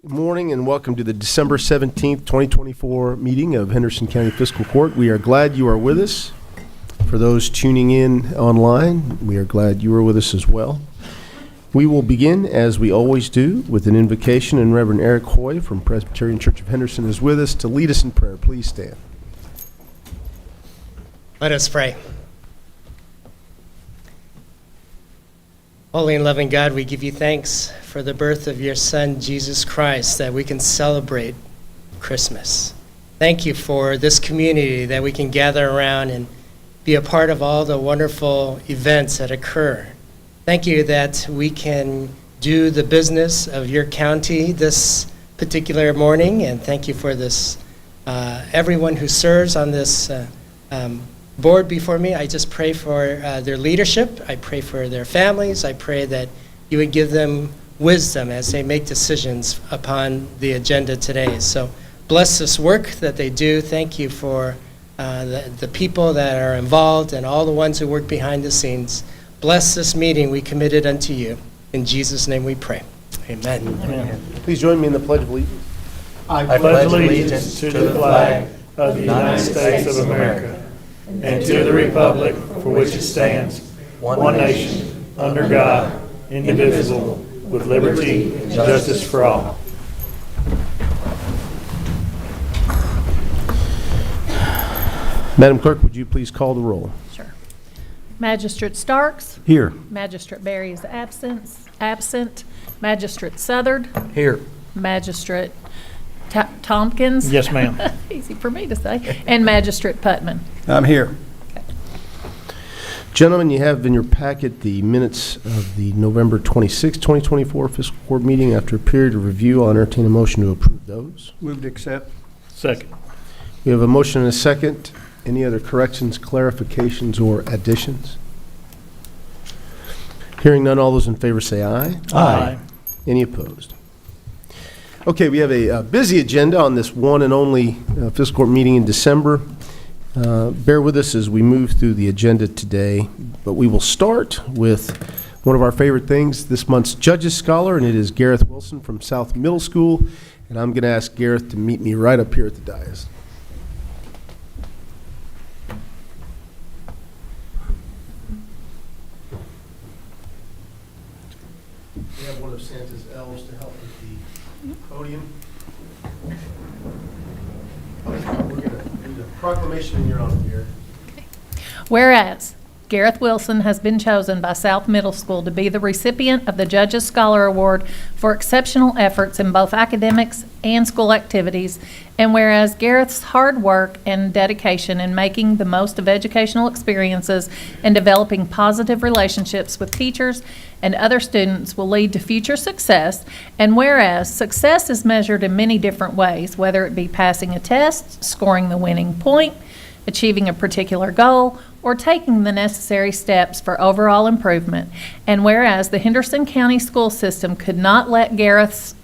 Good morning and welcome to the December 17th, 2024 meeting of Henderson County Fiscal Court. We are glad you are with us. For those tuning in online, we are glad you are with us as well. We will begin, as we always do, with an invocation, and Reverend Eric Hoy from Presbyterian Church of Henderson is with us to lead us in prayer. Please stand. Let us pray. Holy and loving God, we give you thanks for the birth of your Son, Jesus Christ, that we can celebrate Christmas. Thank you for this community that we can gather around and be a part of all the wonderful events that occur. Thank you that we can do the business of your county this particular morning, and thank you for this, everyone who serves on this board before me. I just pray for their leadership. I pray for their families. I pray that you would give them wisdom as they make decisions upon the agenda today. So bless this work that they do. Thank you for the people that are involved and all the ones who work behind the scenes. Bless this meeting we committed unto you. In Jesus' name we pray. Amen. Amen. Please join me in the Pledge of Allegiance. I pledge allegiance to the flag of the United States of America and to the republic for which it stands, one nation, under God, indivisible, with liberty and justice for all. Madam Clerk, would you please call the roll? Sure. Magistrate Starks. Here. Magistrate Berry is absent. Magistrate Southard. Here. Magistrate Tompkins. Yes, ma'am. Easy for me to say. And Magistrate Putman. I'm here. Gentlemen, you have in your packet the minutes of the November 26, 2024 fiscal court meeting. After a period of review, I'll entertain a motion to approve those. Move to accept. Second. We have a motion and a second. Any other corrections, clarifications, or additions? Hearing none, all those in favor say aye. Aye. Any opposed? Okay, we have a busy agenda on this one and only fiscal court meeting in December. Bear with us as we move through the agenda today, but we will start with one of our favorite things, this month's Judges Scholar, and it is Gareth Wilson from South Middle School, and I'm going to ask Gareth to meet me right up here at the dais. We have one of Santa's elves to help with the podium. Okay, we're going to do the proclamation in your honor, Gareth. Whereas Gareth Wilson has been chosen by South Middle School to be the recipient of the Judges Scholar Award for exceptional efforts in both academics and school activities, and whereas Gareth's hard work and dedication in making the most of educational experiences and developing positive relationships with teachers and other students will lead to future success, and whereas success is measured in many different ways, whether it be passing a test, scoring the winning point, achieving a particular goal, or taking the necessary steps for overall improvement. And whereas the Henderson County school system could not let Gareth's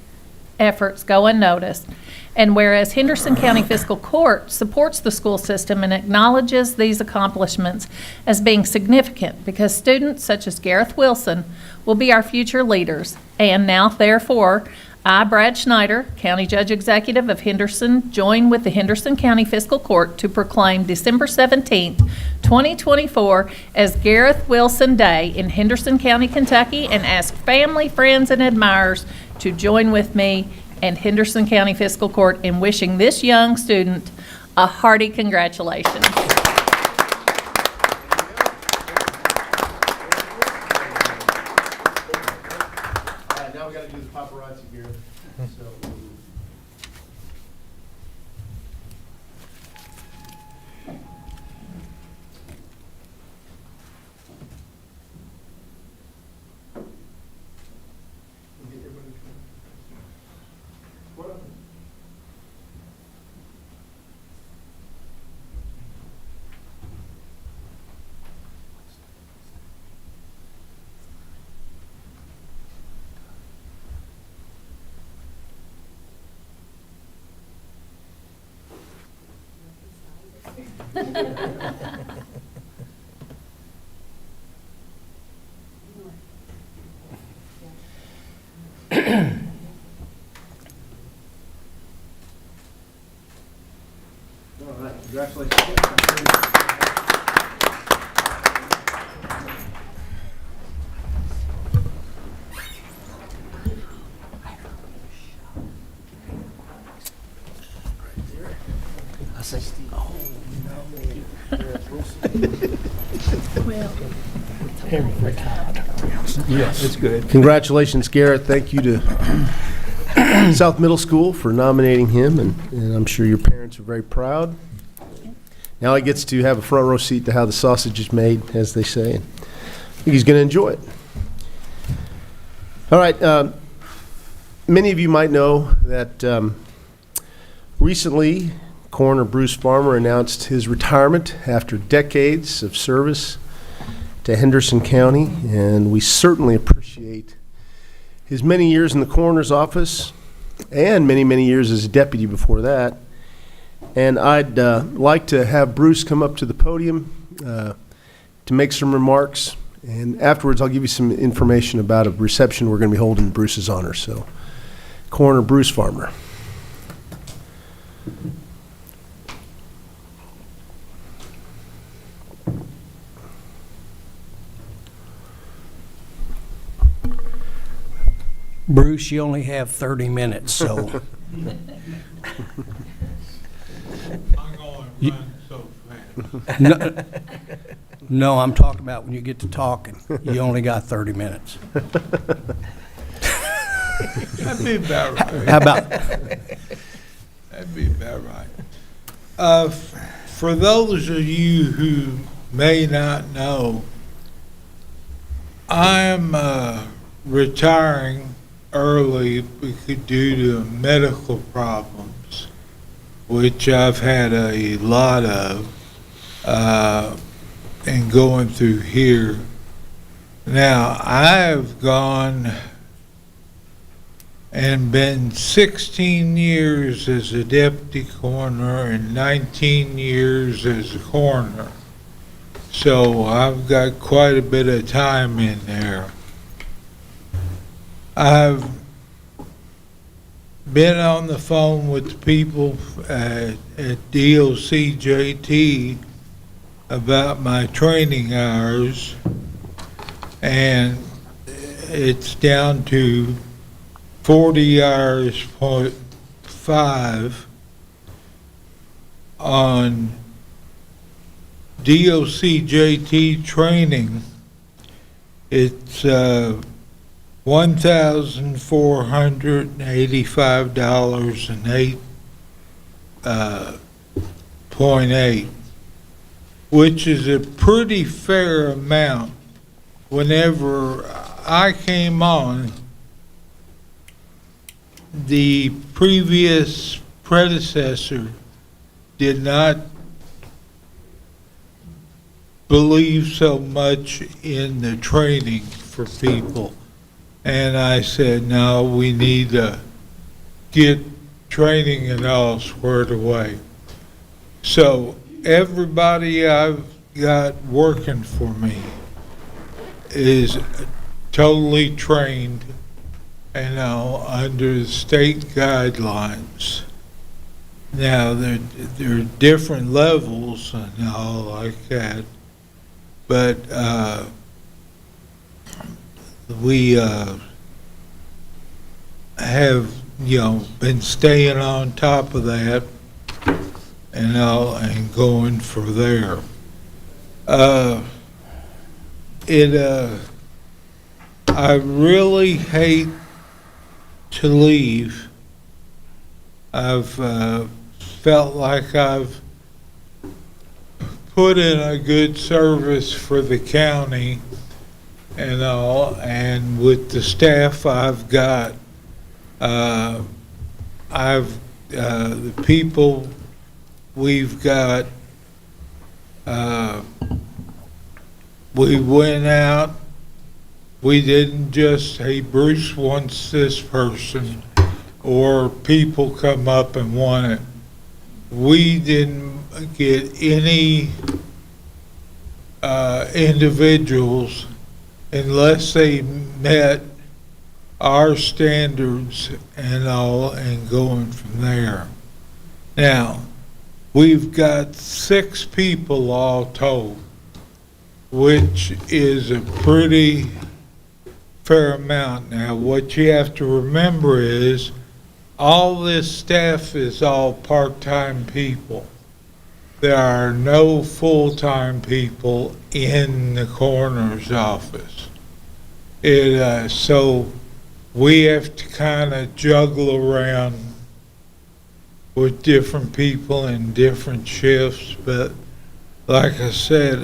efforts go unnoticed, and whereas Henderson County Fiscal Court supports the school system and acknowledges these accomplishments as being significant because students such as Gareth Wilson will be our future leaders. And now, therefore, I, Brad Schneider, County Judge Executive of Henderson, join with the Henderson County Fiscal Court to proclaim December 17th, 2024 as Gareth Wilson Day in Henderson County, Kentucky, and ask family, friends, and admirers to join with me and Henderson County Fiscal Court in wishing this young student a hearty congratulations. Now we got to do the paparazzi here. So. Yes, it's good. Congratulations, Garrett. Thank you to South Middle School for nominating him, and I'm sure your parents are very proud. Now he gets to have a front row seat to how the sausage is made, as they say. And I think he's going to enjoy it. All right. Many of you might know that recently Coroner Bruce Farmer announced his retirement after decades of service to Henderson County, and we certainly appreciate his many years in the coroner's office and many, many years as a deputy before that. And I'd like to have Bruce come up to the podium to make some remarks, and afterwards I'll give you some information about a reception we're going to be holding in Bruce's honor. So, Coroner Bruce Farmer. Bruce, you only have 30 minutes, so. I'm going to run so fast. No, I'm talking about when you get to talking. You only got 30 minutes. That'd be about right. How about, That'd be about right. For those of you who may not know, I'm retiring early due to medical problems, which I've had a lot of and going through here. Now, I've gone and been 16 years as a deputy coroner and 19 years as a coroner. So I've got quite a bit of time in there. I've been on the phone with the people at DOCJT about my training hours, and it's down to 40 hours, 0.5 on DOCJT training. It's $1,485.08, which is a pretty fair amount. Whenever I came on, the previous predecessor did not believe so much in the training for people. And I said, no, we need to get training and all squared away. So everybody I've got working for me is totally trained, under the state guidelines. Now, there are different levels and all like that, but we have, been staying on top of that and going for there. I really hate to leave. I've felt like I've put in a good service for the county and all, and with the staff I've got, the people we've got, we went out. We didn't just, hey, Bruce wants this person, or people come up and want it. We didn't get any individuals unless they met our standards and all, and going from there. Now, we've got 6 people all told, which is a pretty fair amount. Now, what you have to remember is all this staff is all part-time people. There are no full-time people in the coroner's office. So we have to kind of juggle around with different people in different shifts, but like I said,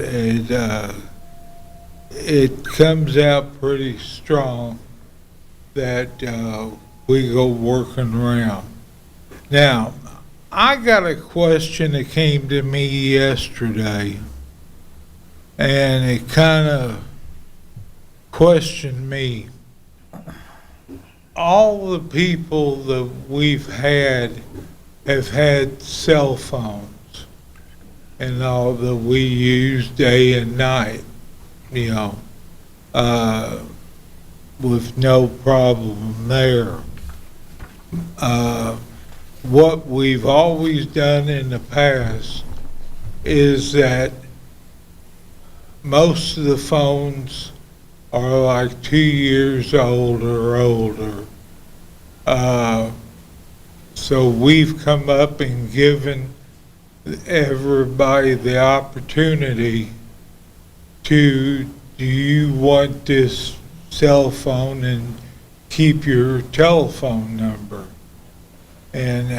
it comes out pretty strong that we go working around. Now, I got a question that came to me yesterday, and it kind of questioned me. All the people that we've had have had cell phones and all that we use day and night, you know, with no problem there. What we've always done in the past is that most of the phones are like 2 years old or older. So we've come up and given everybody the opportunity to, do you want this cell phone and keep your telephone number? And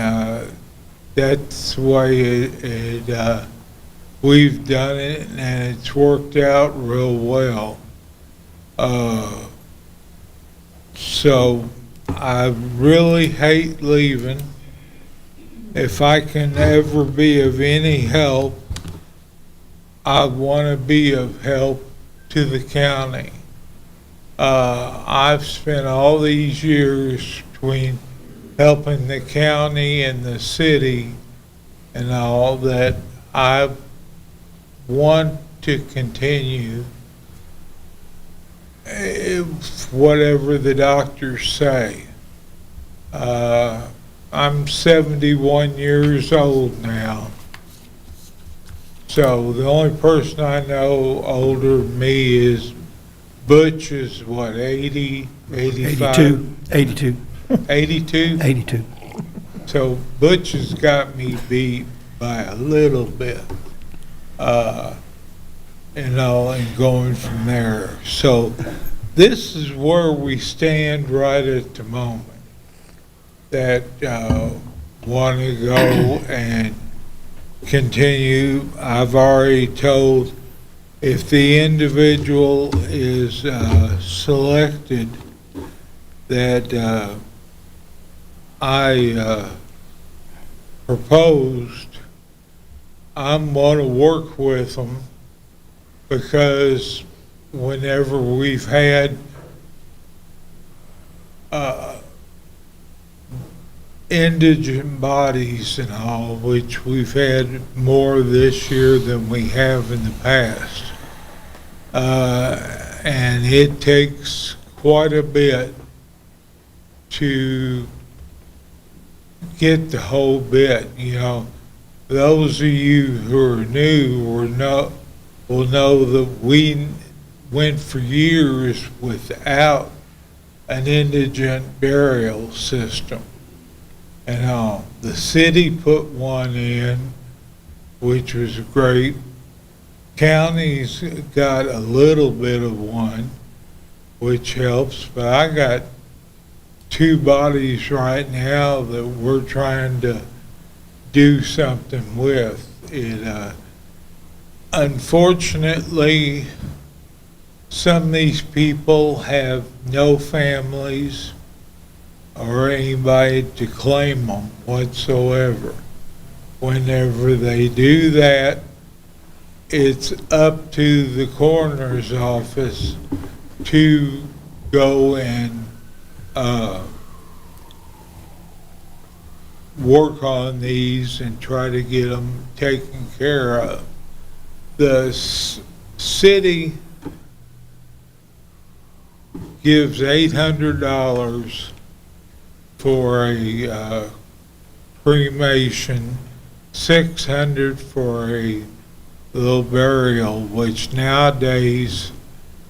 that's the way we've done it, and it's worked out real well. So I really hate leaving. If I can ever be of any help, I want to be of help to the county. I've spent all these years between helping the county and the city and all that. I want to continue whatever the doctors say. I'm 71 years old now. So the only person I know older than me is Butch is what, 80, 85? 82. 82? 82. So Butch has got me beat by a little bit, and going from there. So this is where we stand right at the moment, that want to go and continue. I've already told, if the individual is selected, that I proposed, I'm going to work with them, because whenever we've had indigent bodies and all, which we've had more this year than we have in the past, and it takes quite a bit to get the whole bit, you know. Those of you who are new will know that we went for years without an indigent burial system. And the city put one in, which was great. County's got a little bit of one, which helps, but I got 2 bodies right now that we're trying to do something with. Unfortunately, some of these people have no families or anybody to claim them whatsoever. Whenever they do that, it's up to the coroner's office to go and work on these and try to get them taken care of. The city gives $800 for a cremation, $600 for a little burial, which nowadays,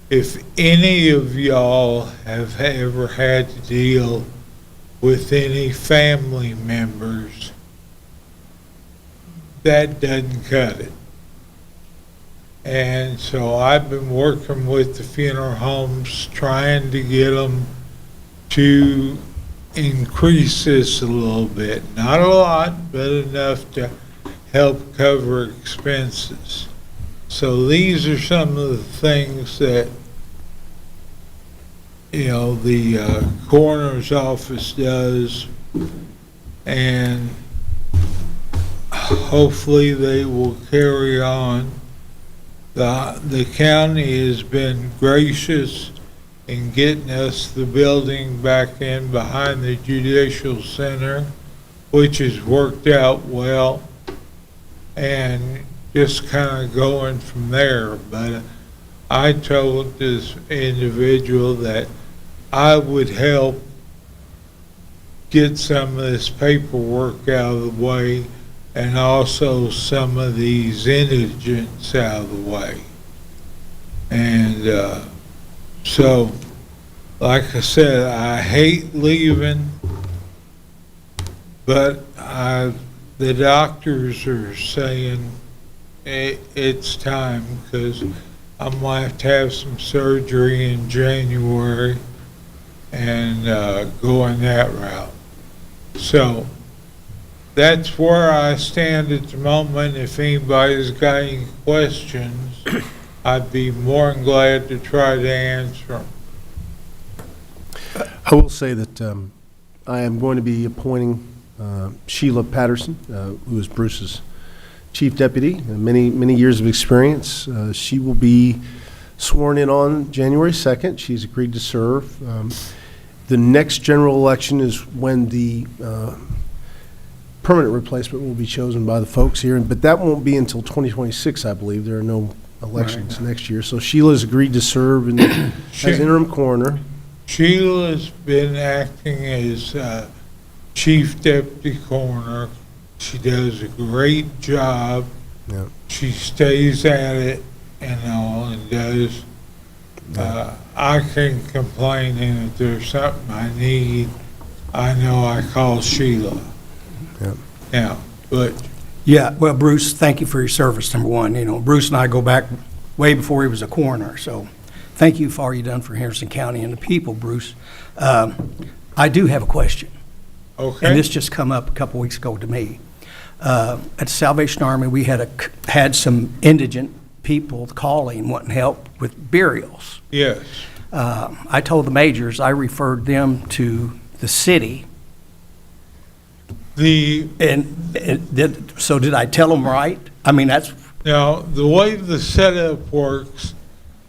if any of y'all have ever had to deal with any family members, that doesn't cut it. And so I've been working with the funeral homes, trying to get them to increase this a little bit. Not a lot, but enough to help cover expenses. So these are some of the things that, the coroner's office does, and hopefully they will carry on. The county has been gracious in getting us the building back in behind the Judicial Center, which has worked out well, and just kind of going from there. But I told this individual that I would help get some of this paperwork out of the way, and also some of these indigents out of the way. And so, like I said, I hate leaving, but the doctors are saying it's time, because I'm going to have some surgery in January and going that route. So that's where I stand at the moment. If anybody's got any questions, I'd be more than glad to try to answer them. I will say that I am going to be appointing Sheila Patterson, who is Bruce's chief deputy, many years of experience. She will be sworn in on January 2nd. She's agreed to serve. The next general election is when the permanent replacement will be chosen by the folks here, but that won't be until 2026, I believe. There are no elections next year. So Sheila's agreed to serve as interim coroner. Sheila's been acting as chief deputy coroner. She does a great job. Yeah. She stays at it and all, and does. I can complain, and if there's something I need, I know I call Sheila. Yeah. Yeah, but Yeah, well, Bruce, thank you for your service, number one. Bruce and I go back way before he was a coroner, so thank you for all you've done for Henderson County and the people, Bruce. I do have a question, okay. and this just come up a couple weeks ago to me. At the Salvation Army, we had some indigent people calling, wanting help with burials. Yes. I told the majors, I referred them to the city. Did Did I tell them right? I mean, that's, Now, the way the setup works,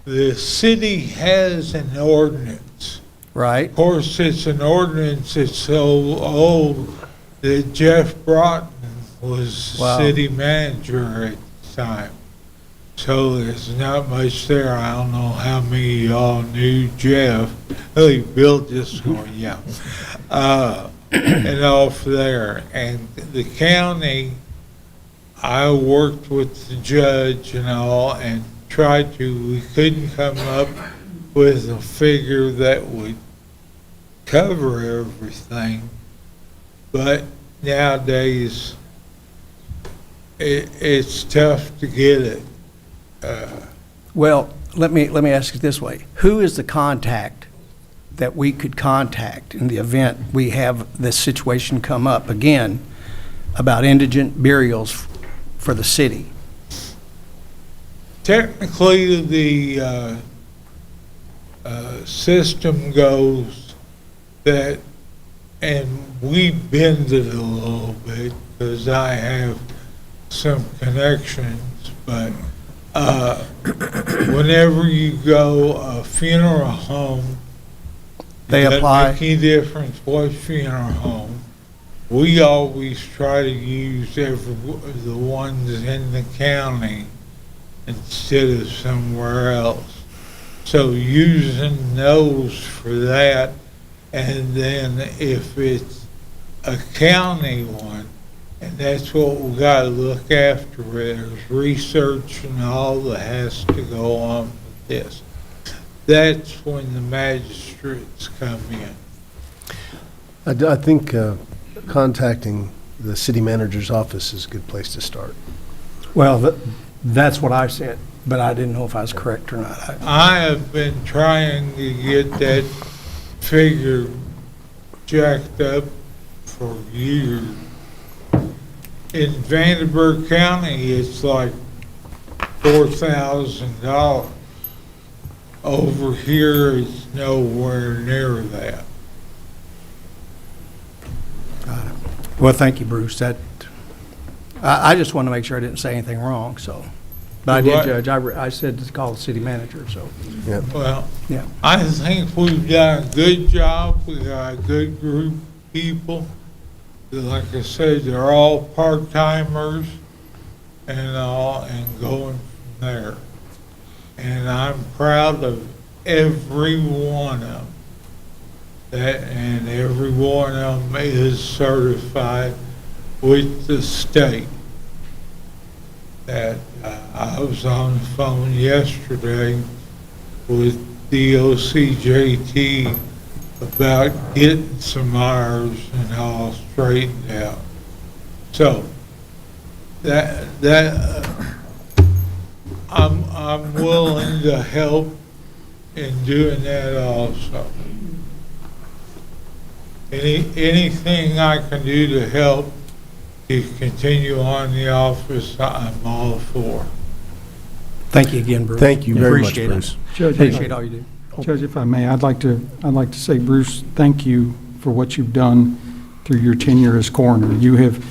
the city has an ordinance. right? Of course, it's an ordinance that's so old that Jeff Broughton was Wow. city manager at the time. So there's not much there. I don't know how many of y'all knew Jeff. Oh, he built this one, yeah. And off there. And the county, I worked with the judge and all, and we couldn't come up with a figure that would cover everything. But nowadays, it's tough to get it. Well, let me ask it this way. Who is the contact that we could contact in the event we have this situation come up again about indigent burials for the city? Technically, the system goes that, and we bend it a little bit because I have some connections, but whenever you go a funeral home, They it apply? doesn't make any difference what funeral home. We always try to use the ones in the county instead of somewhere else. So using those for that, and then if it's a county one, And that's what we gotta look after. There's research and all that has to go on with this. That's when the magistrates come in. I think contacting the city manager's office is a good place to start. Well, that's what I said, but I didn't know if I was correct or not. I have been trying to get that figure jacked up for years. In Vanderburgh County, it's like $4,000. Over here, it's nowhere near that. Got it. Well, thank you, Bruce. I just wanted to make sure I didn't say anything wrong, so. But I did, Right. Judge. I said to call the city manager, so, Yeah. Well, yeah. I think we've done a good job. We got a good group of people. Like I said, they're all part-timers and all, and going from there. And I'm proud of every one of them. And every one of them is certified with the state. That I was on the phone yesterday with DOCJT about getting some hours and all straightened out. So I'm willing to help in doing that also. Anything I can do to help to continue on the office, I'm all for. Thank you again, Bruce. Thank you very much, Appreciate it. Bruce. Judge, Appreciate all you do. Judge, if I may, I'd like to say, Bruce, thank you for what you've done through your tenure as coroner. You have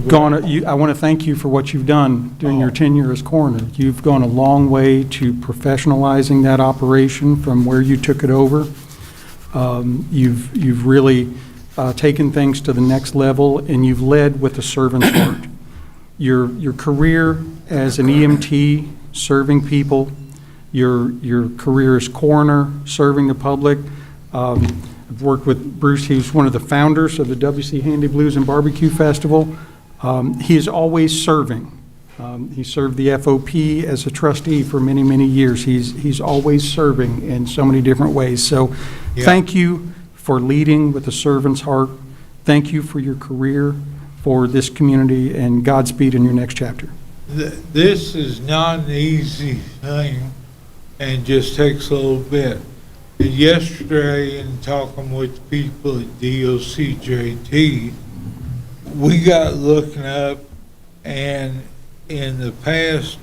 gone, I want to thank you for what you've done during your tenure as coroner. You've gone a long way to professionalizing that operation from where you took it over. You've really taken things to the next level, and you've led with a servant's heart. Your career as an EMT, serving people, your career as coroner, serving the public. I've worked with Bruce. He's one of the founders of the WC Handy Blues and Barbecue Festival. He is always serving. He served the FOP as a trustee for many, many years. He's always serving in so many different ways. So Thank you for leading with a servant's heart. Thank you for your career, for this community, and Godspeed in your next chapter. This is not an easy thing and just takes a little bit. Yesterday, in talking with people at DOCJT, we got looking up, and in the past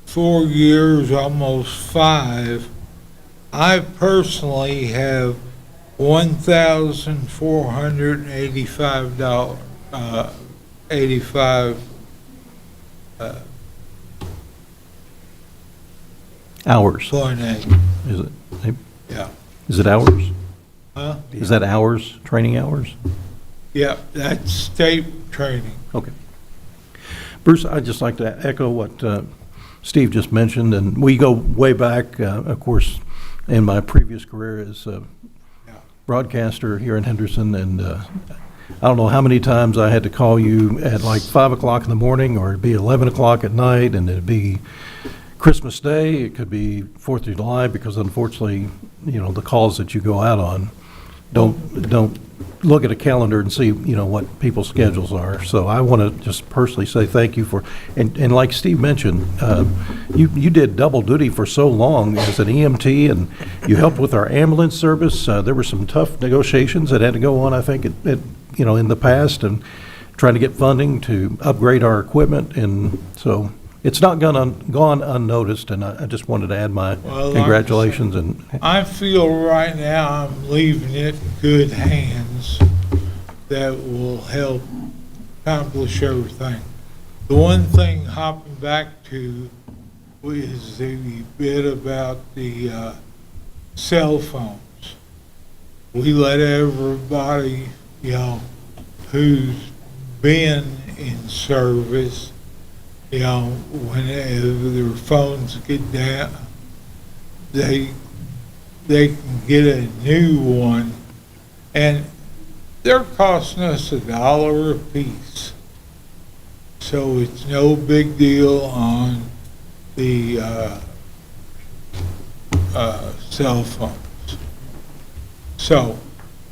4 years, almost 5, I personally have $1,485, 85 Hours, point eight. is it? Yeah. Is it hours? Huh? Is that hours, training hours? Yeah, that's state training. Okay. Bruce, I'd just like to echo what Steve just mentioned, and we go way back, of course, in my previous career as a broadcaster here in Henderson, and I don't know how many times I had to call you at like 5 o'clock in the morning, or it'd be 11 o'clock at night, and it'd be Christmas Day, it could be 4th of July, because unfortunately, the calls that you go out on don't look at a calendar and see, what people's schedules are. So I want to just personally say thank you for, and like Steve mentioned, you did double duty for so long as an EMT, and you helped with our ambulance service. There were some tough negotiations that had to go on, I think, in the past, and trying to get funding to upgrade our equipment, and so it's not gone unnoticed, and I just wanted to add my congratulations. And I feel right now I'm leaving it in good hands that will help accomplish everything. The one thing, hopping back to, is the bit about the cell phones. We let everybody, who's been in service, whenever their phones get down, they can get a new one. And they're costing us $1 a piece. So it's no big deal on the cell phones. So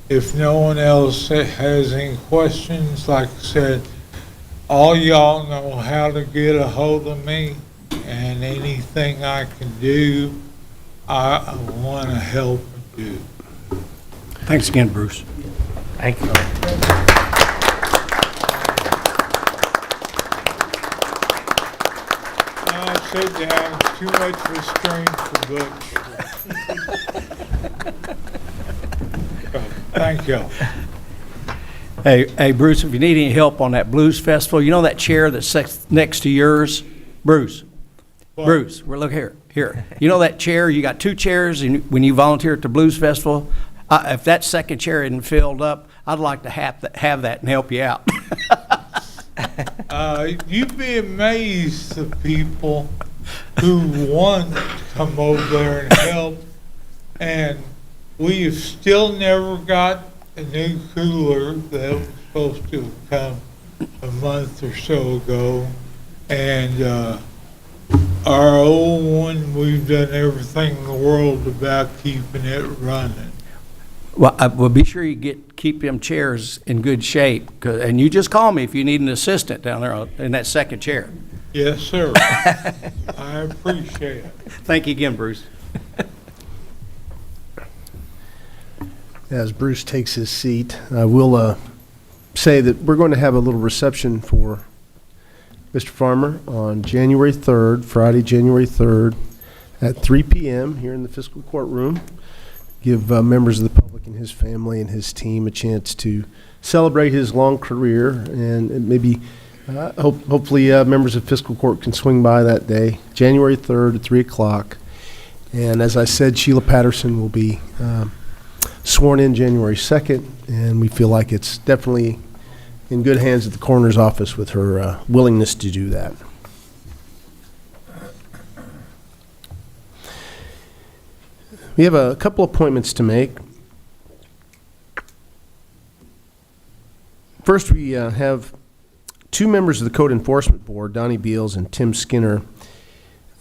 if no one else has any questions, like I said, all y'all know how to get a hold of me, and anything I can do, I want to help do. Thanks again, Bruce. Thank you. I'll sit down. Too much restraint for Butch. Thank you. Hey, Bruce, if you need any help on that blues festival, you know that chair that's next to yours? Bruce, we're look here. You know that chair, you got 2 chairs, and when you volunteer at the blues festival, if that second chair isn't filled up, I'd like to have that and help you out. You'd be amazed the people who want to come over there and help, and we have still never got a new cooler that was supposed to have come a month or so ago, and our old one, we've done everything in the world about keeping it running. Well, be sure you keep them chairs in good shape, and you just call me if you need an assistant down there in that second chair. Yes, sir. I appreciate it. Thank you again, Bruce. As Bruce takes his seat, I will say that we're going to have a little reception for Mr. Farmer on January 3rd, Friday, January 3rd, at 3 p.m. here in the Fiscal Courtroom. Give members of the public and his family and his team a chance to celebrate his long career, and maybe hopefully members of Fiscal Court can swing by that day, January 3rd at 3 o'clock. And as I said, Sheila Patterson will be sworn in January 2nd, and we feel like it's definitely in good hands at the coroner's office with her willingness to do that. We have a couple appointments to make. First, we have 2 members of the Code Enforcement Board, Donnie Beals and Tim Skinner.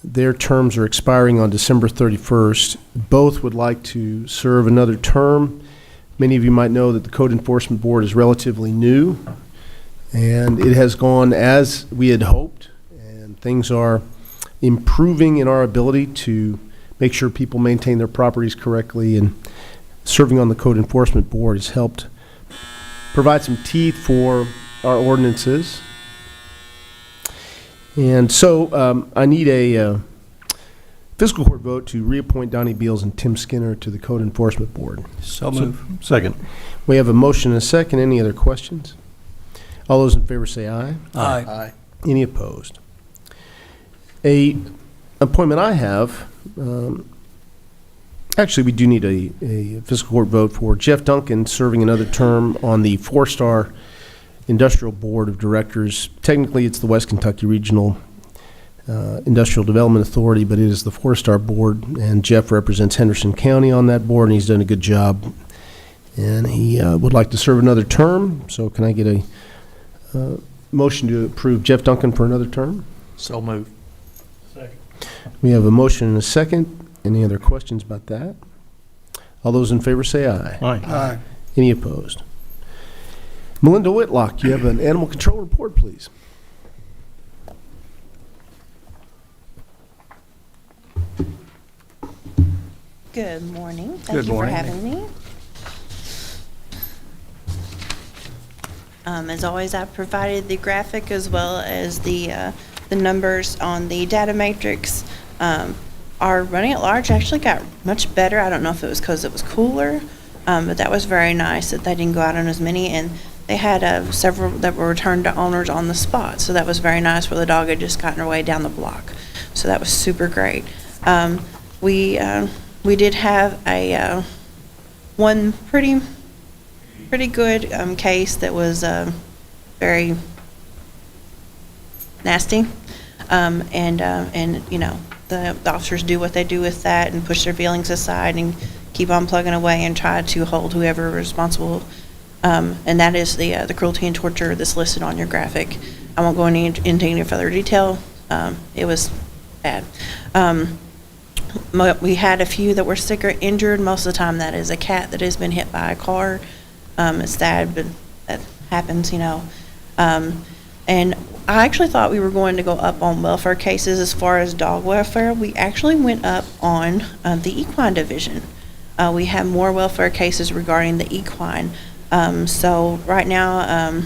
Their terms are expiring on December 31st. Both would like to serve another term. Many of you might know that the Code Enforcement Board is relatively new, and it has gone as we had hoped, and things are improving in our ability to make sure people maintain their properties correctly, and serving on the Code Enforcement Board has helped provide some teeth for our ordinances. And so I need a Fiscal Court vote to reappoint Donnie Beals and Tim Skinner to the Code Enforcement Board. So move. Second. We have a motion and a second. Any other questions? All those in favor say aye. Aye. Any opposed? A appointment I have, actually we do need a Fiscal Court vote for Jeff Duncan serving another term on the 4-Star Industrial Board of Directors. Technically, it's the West Kentucky Regional Industrial Development Authority, but it is the 4-Star Board, and Jeff represents Henderson County on that board, and he's done a good job. And he would like to serve another term, so can I get a motion to approve Jeff Duncan for another term? So moved. Second. We have a motion and a second. Any other questions about that? All those in favor say aye. Aye. Any opposed? Melinda Whitlock, you have an animal control report, please. Good morning. Good Thank you for morning. having me. As always, I provided the graphic as well as the numbers on the data matrix. Our running at large actually got much better. I don't know if it was because it was cooler, but that was very nice that they didn't go out on as many. And they had several that were returned to owners on the spot. So that was very nice, where the dog had just gotten away down the block. So that was super great. We did have a one pretty good case that was very nasty, and you know, the officers do what they do with that and push their feelings aside and keep on plugging away and try to hold whoever responsible And that is the cruelty and torture that's listed on your graphic. I won't go into any further detail. It was bad. We had a few that were sick or injured. Most of the time that is a cat that has been hit by a car. It's sad, but that happens, you know. And I actually thought we were going to go up on welfare cases as far as dog welfare. We actually went up on the equine division. We have more welfare cases regarding the equine. So right now,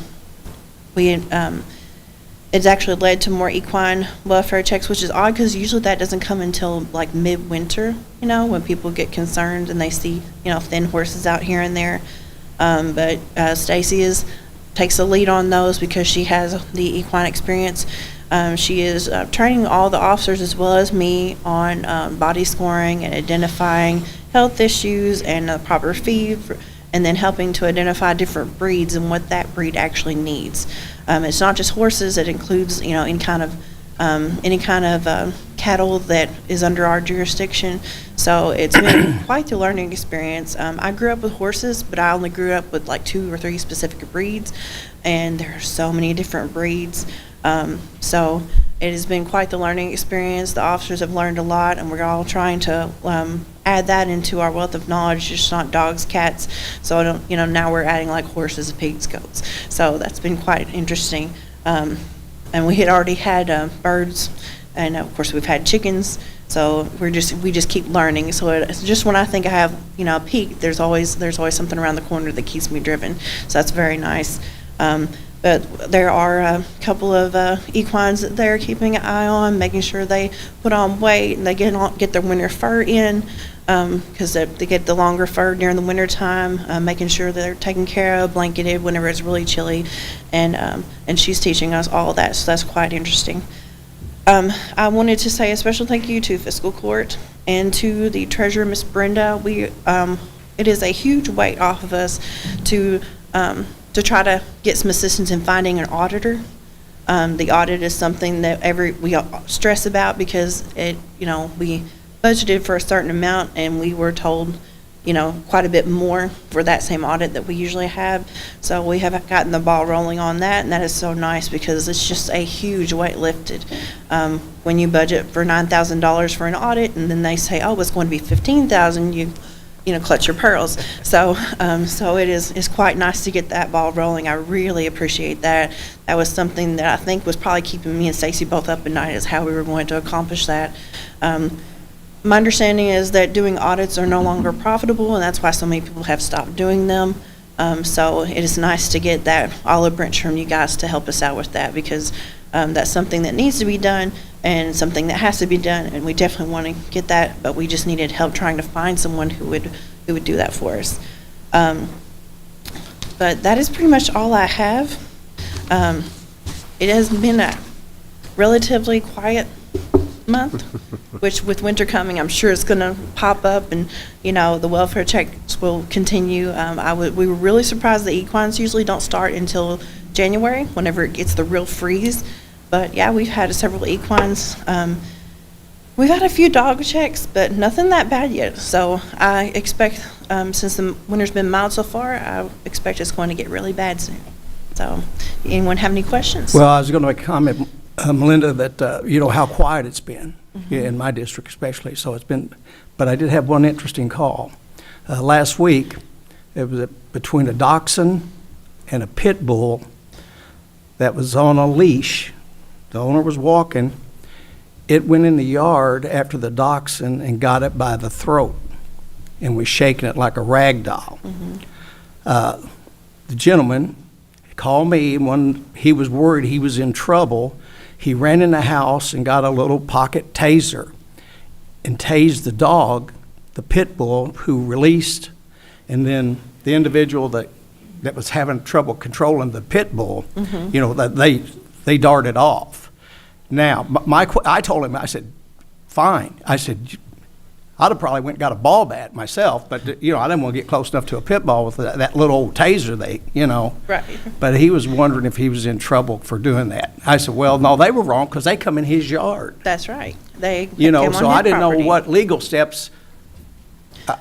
it's actually led to more equine welfare checks, which is odd because usually that doesn't come until like midwinter, you know, when people get concerned and they see, you know, thin horses out here and there. But Stacy takes the lead on those because she has the equine experience. She is training all the officers as well as me on body scoring and identifying health issues and the proper feed, and then helping to identify different breeds and what that breed actually needs. It's not just horses; it includes, you know, any kind of cattle that is under our jurisdiction. So it's been quite the learning experience. I grew up with horses, but I only grew up with like 2 or 3 specific breeds, and there are so many different breeds. So it has been quite the learning experience. The officers have learned a lot, and we're all trying to add that into our wealth of knowledge, just not dogs, cats. So I don't, you know, now we're adding like horses, pigs, goats. So that's been quite interesting. And we had already had birds, and of course we've had chickens. So we just keep learning. So it's just when I think I have, you know, a peak, there's always something around the corner that keeps me driven. So that's very nice. But there are a couple of equines that they're keeping an eye on, making sure they put on weight and they get their winter fur in, because they get the longer fur during the winter time, making sure that they're taken care of, blanketed whenever it's really chilly, and she's teaching us all that, so that's quite interesting. I wanted to say a special thank you to Fiscal Court and to the treasurer, Miss Brenda. It is a huge weight off of us to try to get some assistance in finding an auditor. The audit is something that we all stress about because we budgeted for a certain amount and we were told, you know, quite a bit more for that same audit that we usually have. So we have gotten the ball rolling on that, and that is so nice because it's just a huge weight lifted. When you budget for $9,000 for an audit and then they say, oh, it's going to be $15,000, you know, clutch your pearls. So it is quite nice to get that ball rolling. I really appreciate that. That was something that I think was probably keeping me and Stacy both up at night, is how we were going to accomplish that. My understanding is that doing audits are no longer profitable, and that's why so many people have stopped doing them. So it is nice to get that olive branch from you guys to help us out with that, because that's something that needs to be done and something that has to be done, and we definitely want to get that, but we just needed help trying to find someone who would do that for us. But that is pretty much all I have. It has been a relatively quiet month, which with winter coming, I'm sure it's going to pop up, and you know, the welfare checks will continue. We were really surprised the equines usually don't start until January, whenever it gets the real freeze. But yeah, we've had several equines. We've had a few dog checks, but nothing that bad yet. So I expect, since the winter's been mild so far, I expect it's going to get really bad soon. So, anyone have any questions? Well, I was going to make a comment, Melinda, that you know how quiet it's been in my district, especially. So it's been, but I did have one interesting call last week. It was between a dachshund and a pit bull that was on a leash. The owner was walking. It went in the yard after the dachshund and got it by the throat and was shaking it like a rag doll. The gentleman called me when he was worried he was in trouble. He ran in the house and got a little pocket taser and tased the dog, the pit bull, who released, and then the individual that was having trouble controlling the pit bull, you know, that they darted off. Now, I told him, I said, fine. I said, I'd have probably went and got a ball bat myself, but, you know, I didn't want to get close enough to a pit bull with that little old taser you know. Right. But he was wondering if he was in trouble for doing that. I said, well, no, they were wrong because they come in his yard. That's right. They You know, came on so his I didn't property. know what legal steps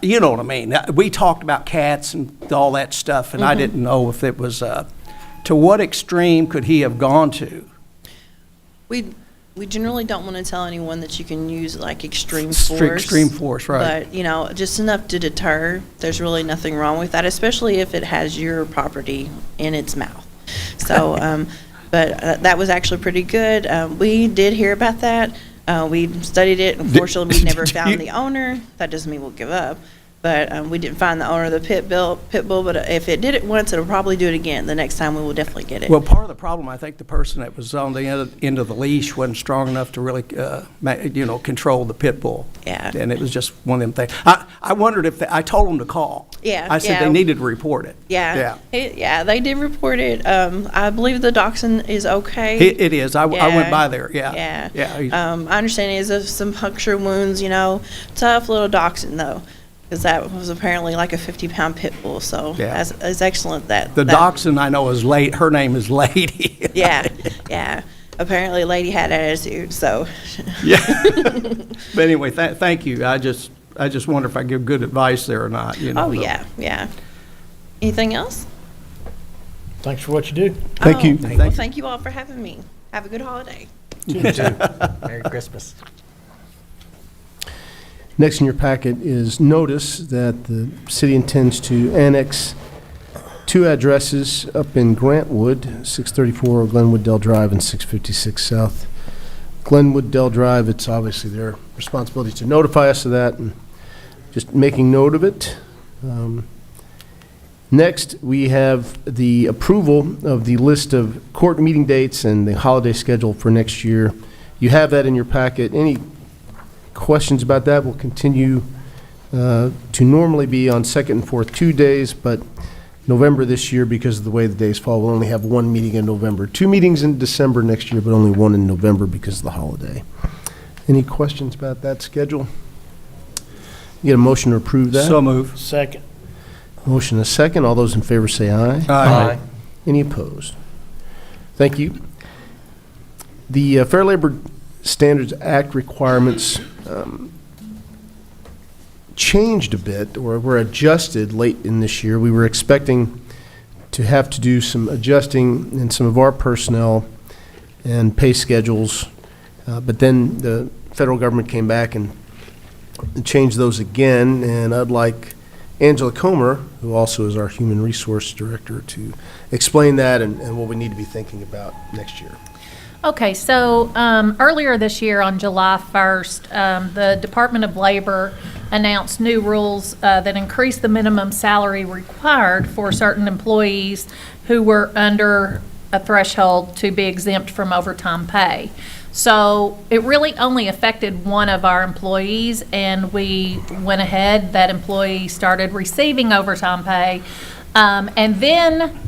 You know what I mean? We talked about cats and all that stuff, and I didn't know if it was, to what extreme could he have gone to? We generally don't want to tell anyone that you can use like extreme force. Extreme force, right. But, just enough to deter. There's really nothing wrong with that, especially if it has your property in its mouth. So, but that was actually pretty good. We did hear about that. We studied it. Unfortunately, we never found the owner. That doesn't mean we'll give up. But we didn't find the owner of the pit bull. But if it did it once, it'll probably do it again. The next time, we will definitely get it. Well, part of the problem, I think the person that was on the end of the leash wasn't strong enough to really, control the pit bull. Yeah. And it was just one of them things. I wondered if, I told them to call. Yeah, I said yeah. they needed to report it. Yeah. Yeah, they did report it. I believe the dachshund is okay. It is. I Yeah. went by there, yeah. Yeah. Yeah. I understand he has some puncture wounds, tough little dachshund though, because that was apparently like a 50-pound pit bull. So Yeah. that's excellent that. The dachshund I know is her name is Lady. Yeah. Apparently Lady had attitude, so. Yeah. But anyway, thank you. I just wonder if I give good advice there or not, Oh, yeah. Anything else? Thanks for what you do. Thank you. Well, thank you all for having me. Have a good holiday. You too. Merry Christmas. Next in your packet is notice that the city intends to annex 2 addresses up in Grantwood, 634 Glenwood Dell Drive and 656 South Glenwood Dell Drive. It's obviously their responsibility to notify us of that, and just making note of it. Next, we have the approval of the list of court meeting dates and the holiday schedule for next year. You have that in your packet. Any questions about that? We'll continue to normally be on second and fourth Tuesdays, but November this year, because of the way the days fall, we'll only have 1 meeting in November. 2 meetings in December next year, but only 1 in November because of the holiday. Any questions about that schedule? You get a motion to approve that? So move. Second. Motion and a second. All those in favor say aye. Aye. Any opposed? Thank you. The Fair Labor Standards Act requirements changed a bit, or were adjusted late in this year. We were expecting to have to do some adjusting in some of our personnel and pay schedules, but then the federal government came back and changed those again, and I'd like Angela Comer, who also is our Human Resource Director, to explain that and what we need to be thinking about next year. Okay, so earlier this year, on July 1st, the Department of Labor announced new rules that increased the minimum salary required for certain employees who were under a threshold to be exempt from overtime pay. So it really only affected one of our employees, and we went ahead, that employee started receiving overtime pay. And then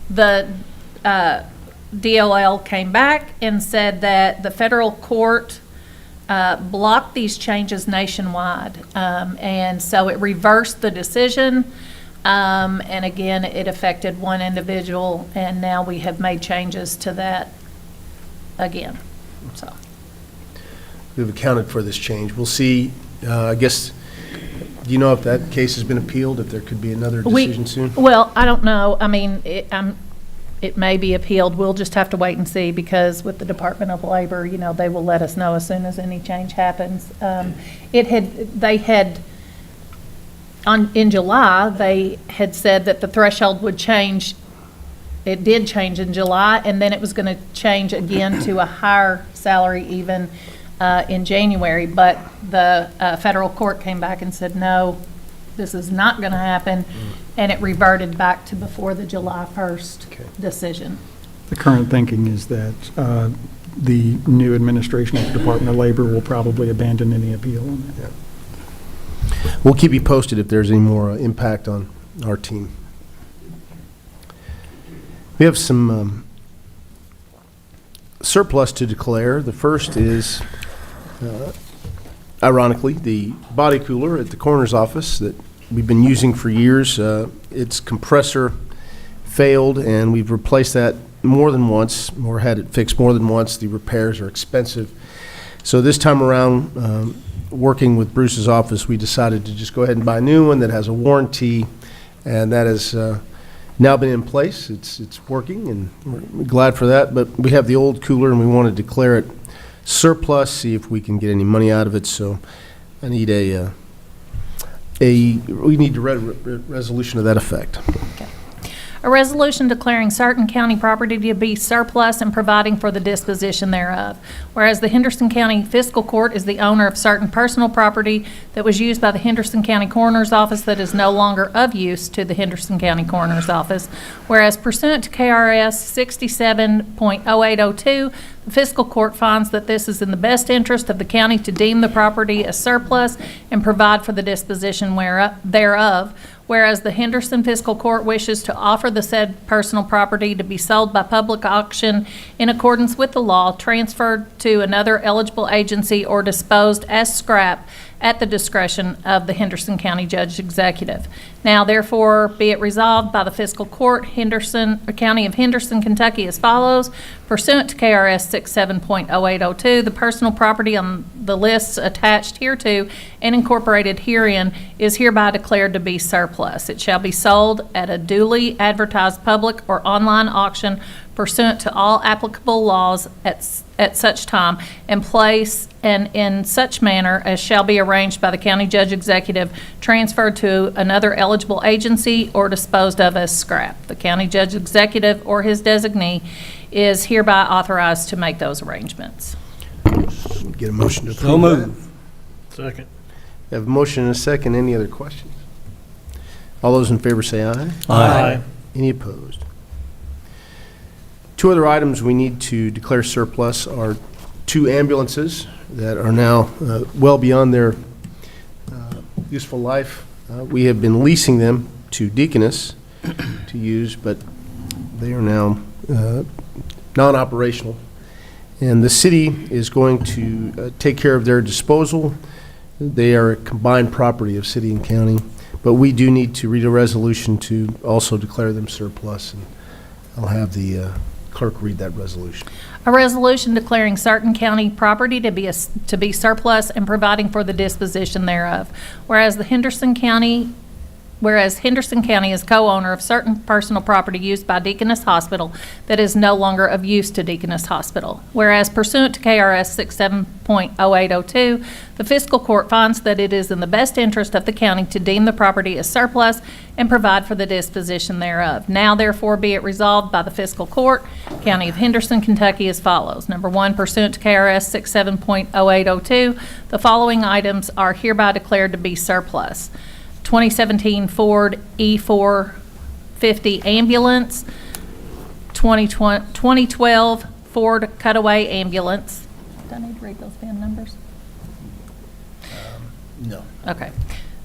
the DOL came back and said that the federal court blocked these changes nationwide. And so it reversed the decision. And again, it affected one individual, and now we have made changes to that again. So We've accounted for this change. We'll see, I guess, do you know if that case has been appealed, if there could be another decision soon? Well, I don't know. I mean, it may be appealed. We'll just have to wait and see, because with the Department of Labor, they will let us know as soon as any change happens. In July, they had said that the threshold would change. It did change in July, and then it was going to change again to a higher salary even in January. But the federal court came back and said, no, this is not going to happen, and it reverted back to before the July 1st decision. The current thinking is that the new administration of the Department of Labor will probably abandon any appeal on that. We'll keep you posted if there's any more impact on our team. We have some surplus to declare. The first is, ironically, the body cooler at the coroner's office that we've been using for years. Its compressor failed, and we've replaced that more than once, or had it fixed more than once. The repairs are expensive. So this time around, working with Bruce's office, we decided to just go ahead and buy a new one that has a warranty, and that has now been in place. It's working, and we're glad for that. But we have the old cooler, and we want to declare it surplus, see if we can get any money out of it. So I need we need a resolution to that effect. A resolution declaring certain county property to be surplus and providing for the disposition thereof. Whereas the Henderson County Fiscal Court is the owner of certain personal property that was used by the Henderson County Coroner's Office that is no longer of use to the Henderson County Coroner's Office. Whereas pursuant to KRS 67.0802, the Fiscal Court finds that this is in the best interest of the county to deem the property as surplus and provide for the disposition thereof. Whereas the Henderson Fiscal Court wishes to offer the said personal property to be sold by public auction in accordance with the law, transferred to another eligible agency, or disposed as scrap at the discretion of the Henderson County Judge Executive. Now therefore be it resolved by the Fiscal Court, County of Henderson, Kentucky as follows. Pursuant to KRS 67.0802, the personal property on the lists attached hereto and incorporated herein is hereby declared to be surplus. It shall be sold at a duly advertised public or online auction pursuant to all applicable laws at such time and place, and in such manner as shall be arranged by the county judge executive, transferred to another eligible agency, or disposed of as scrap. The county judge executive or his designee is hereby authorized to make those arrangements. Get a motion to approve So moved. that. Second. We have a motion and a second. Any other questions? All those in favor say aye. Aye. Any opposed? Two other items we need to declare surplus are two ambulances that are now well beyond their useful life. We have been leasing them to Deaconess to use, but they are now non-operational. And the city is going to take care of their disposal. They are a combined property of city and county, but we do need to read a resolution to also declare them surplus, and I'll have the clerk read that resolution. A resolution declaring certain county property to be surplus and providing for the disposition thereof. Whereas Henderson County is co-owner of certain personal property used by Deaconess Hospital that is no longer of use to Deaconess Hospital. Whereas pursuant to KRS 67.0802, the Fiscal Court finds that it is in the best interest of the county to deem the property as surplus and provide for the disposition thereof. Now therefore be it resolved by the Fiscal Court, County of Henderson, Kentucky as follows. Number one, pursuant to KRS 67.0802, the following items are hereby declared to be surplus. 2017 Ford E450 ambulance, 2012 Ford Cutaway ambulance. Do I need to read those VIN numbers? No. Okay.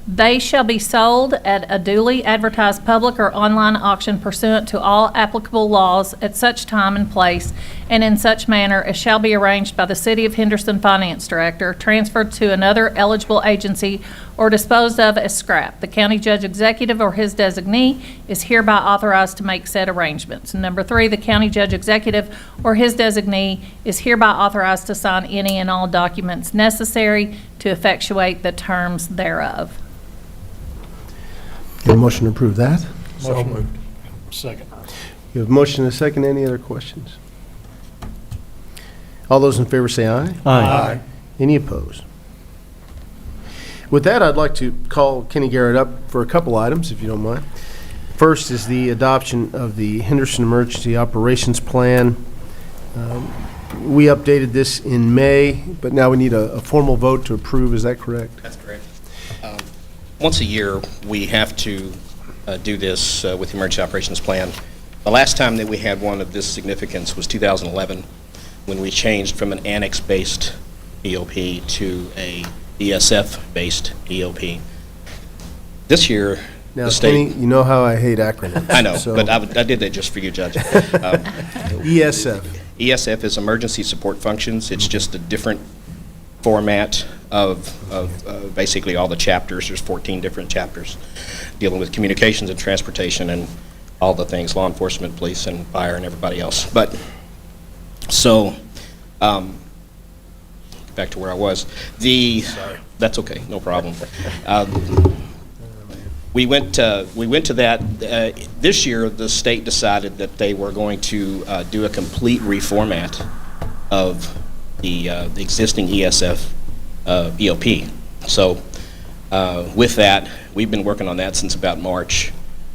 They shall be sold at a duly advertised public or online auction pursuant to all applicable laws at such time and place and in such manner as shall be arranged by the City of Henderson Finance Director, transferred to another eligible agency, or disposed of as scrap. The county judge executive or his designee is hereby authorized to make said arrangements. And number three, the county judge executive or his designee is hereby authorized to sign any and all documents necessary to effectuate the terms thereof. Get a motion to approve that? So moved. Second. You have a motion and a second. Any other questions? All those in favor say aye. Aye. Any opposed? With that, I'd like to call Kenny Garrett up for a couple items, if you don't mind. First is the adoption of the Henderson Emergency Operations Plan. We updated this in May, but now we need a formal vote to approve. Is that correct? That's correct. Once a year, we have to do this with the Emergency Operations Plan. The last time that we had one of this significance was 2011, when we changed from an annex-based EOP to a ESF-based EOP. This year, Now, the state... Kenny, you know how I hate acronyms. I know, so- but I did that just for you, Judge. ESF. ESF is Emergency Support Functions. It's just a different format of basically all the chapters. There's 14 different chapters dealing with communications and transportation and all the things, law enforcement, police, and fire, and everybody else. But, so, back to where I was. That's okay, no problem. We went to that. This year, the state decided that they were going to do a complete reformat of the existing ESF EOP. So with that, we've been working on that since about March,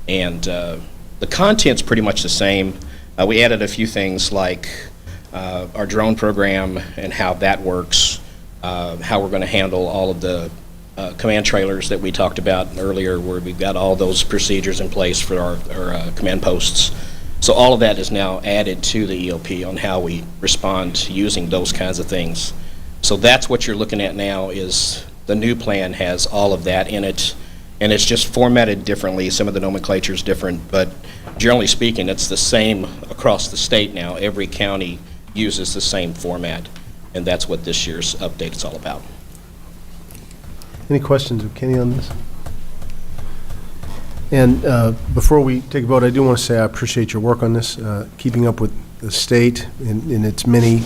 and the content's pretty much the same. We added a few things like our drone program and how that works, how we're going to handle all of the command trailers that we talked about earlier, where we've got all those procedures in place for our command posts. So all of that is now added to the EOP on how we respond to using those kinds of things. So that's what you're looking at now. Is the new plan has all of that in it, and it's just formatted differently. Some of the nomenclature is different, but generally speaking, it's the same across the state now. Every county uses the same format, and that's what this year's update is all about. Any questions of Kenny on this? And before we take a vote, I do want to say I appreciate your work on this, keeping up with the state in its many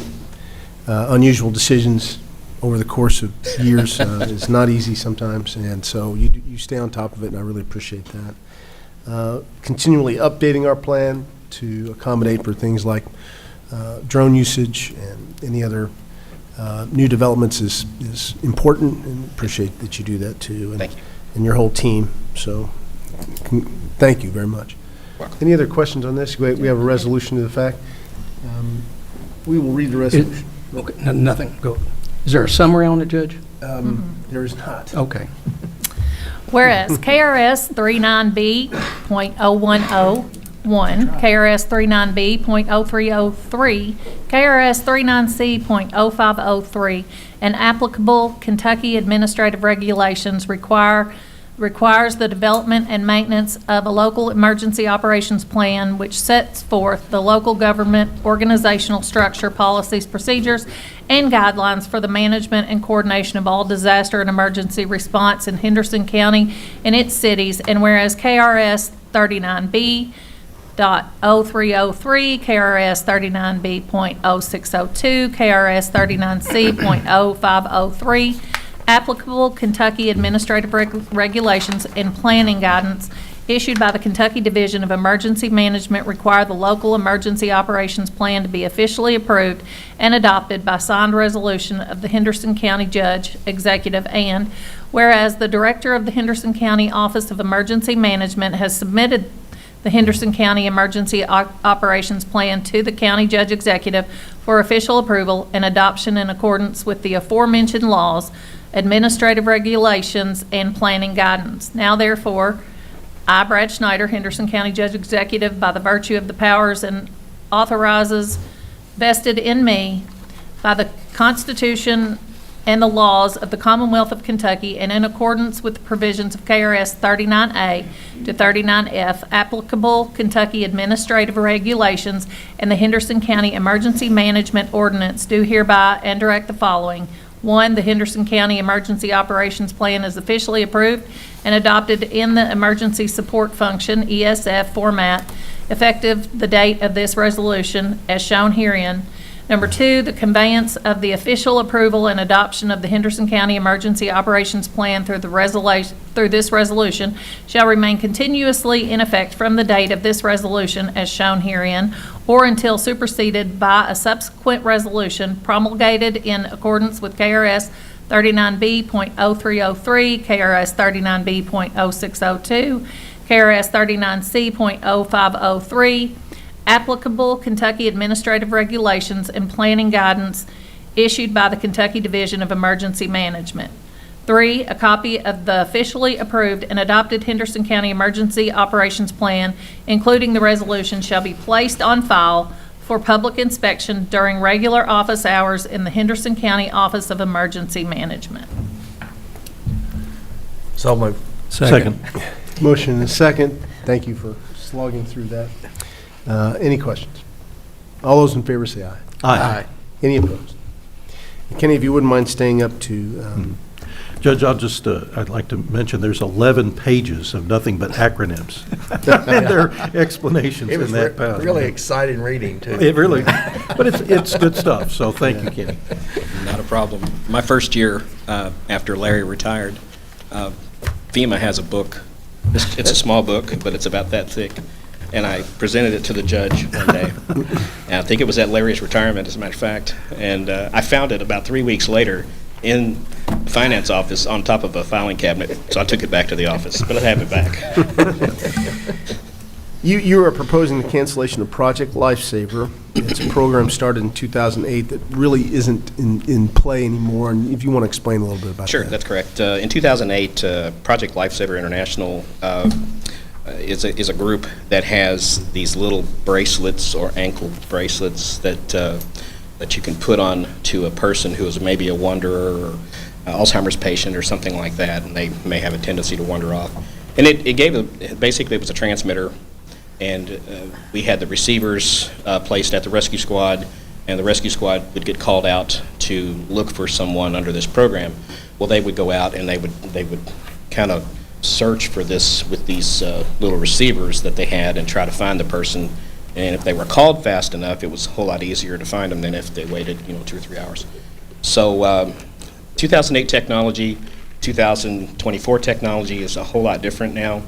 unusual decisions over the course of years. It's not easy sometimes, and so you stay on top of it, and I really appreciate that. Continually updating our plan to accommodate for things like drone usage and any other new developments is important, and appreciate that you do that too. And, Thank you. And your whole team. So thank you very much. Welcome. Any other questions on this? We have a resolution to the fact. We will read the resolution. Okay, nothing, go. Is there a summary on it, Judge? There is not. Okay. Whereas KRS 39B.010, KRS 39B.0303, KRS 39C.0503, and applicable Kentucky administrative regulations requires the development and maintenance of a local emergency operations plan which sets forth the local government organizational structure, policies, procedures, and guidelines for the management and coordination of all disaster and emergency response in Henderson County and its cities, and whereas KRS 39B.0303, KRS 39B.0602, KRS 39C.0503, applicable Kentucky administrative regulations and planning guidance issued by the Kentucky Division of Emergency Management require the local emergency operations plan to be officially approved and adopted by signed resolution of the Henderson County Judge Executive, and whereas the Director of the Henderson County Office of Emergency Management has submitted the Henderson County Emergency Operations Plan to the County Judge Executive for official approval and adoption in accordance with the aforementioned laws, administrative regulations, and planning guidance. Now therefore, I, Brad Schneider, Henderson County Judge Executive, by the virtue of the powers and authorizes vested in me by the Constitution and the laws of the Commonwealth of Kentucky, and in accordance with the provisions of KRS 39A to 39F, applicable Kentucky administrative regulations, and the Henderson County Emergency Management Ordinance, do hereby and direct the following. 1, the Henderson County Emergency Operations Plan is officially approved and adopted in the Emergency Support Function, ESF, format, effective the date of this resolution, as shown herein. Number 2, the conveyance of the official approval and adoption of the Henderson County Emergency Operations Plan through this resolution shall remain continuously in effect from the date of this resolution as shown herein, or until superseded by a subsequent resolution promulgated in accordance with KRS 39B.0303, KRS 39B.0602, KRS 39C.0503, applicable Kentucky administrative regulations and planning guidance issued by the Kentucky Division of Emergency Management. 3, a copy of the officially approved and adopted Henderson County Emergency Operations Plan, including the resolution, shall be placed on file for public inspection during regular office hours in the Henderson County Office of Emergency Management. So moved. Second. Motion and a second. Thank you for slogging through that. Any questions? All those in favor say aye. Aye. Any opposed? Kenny, if you wouldn't mind staying up to Judge, I'd like to mention, there's 11 pages of nothing but acronyms. And their explanations It in was that pound. really exciting reading, too. It really, but it's good stuff, so thank you, Kenny. Not a problem. My first year after Larry retired, FEMA has a book. It's a small book, but it's about that thick. And I presented it to the judge one day. And I think it was at Larry's retirement, as a matter of fact. And I found it about 3 weeks later in the finance office on top of a filing cabinet. So I took it back to the office, but I have it back. You are proposing the cancellation of Project Lifesaver. It's a program started in 2008 that really isn't in play anymore, and if you want to explain a little bit about that. Sure, that's correct. In 2008, Project Lifesaver International is a group that has these little bracelets or ankle bracelets that you can put on to a person who is maybe a wanderer or Alzheimer's patient or something like that, and they may have a tendency to wander off. And basically it was a transmitter, and we had the receivers placed at the rescue squad, and the rescue squad would get called out to look for someone under this program. Well, they would go out and they would kind of search for this with these little receivers that they had and try to find the person. And if they were called fast enough, it was a whole lot easier to find them than if they waited, 2 or 3 hours. So 2008 technology, 2024 technology is a whole lot different now.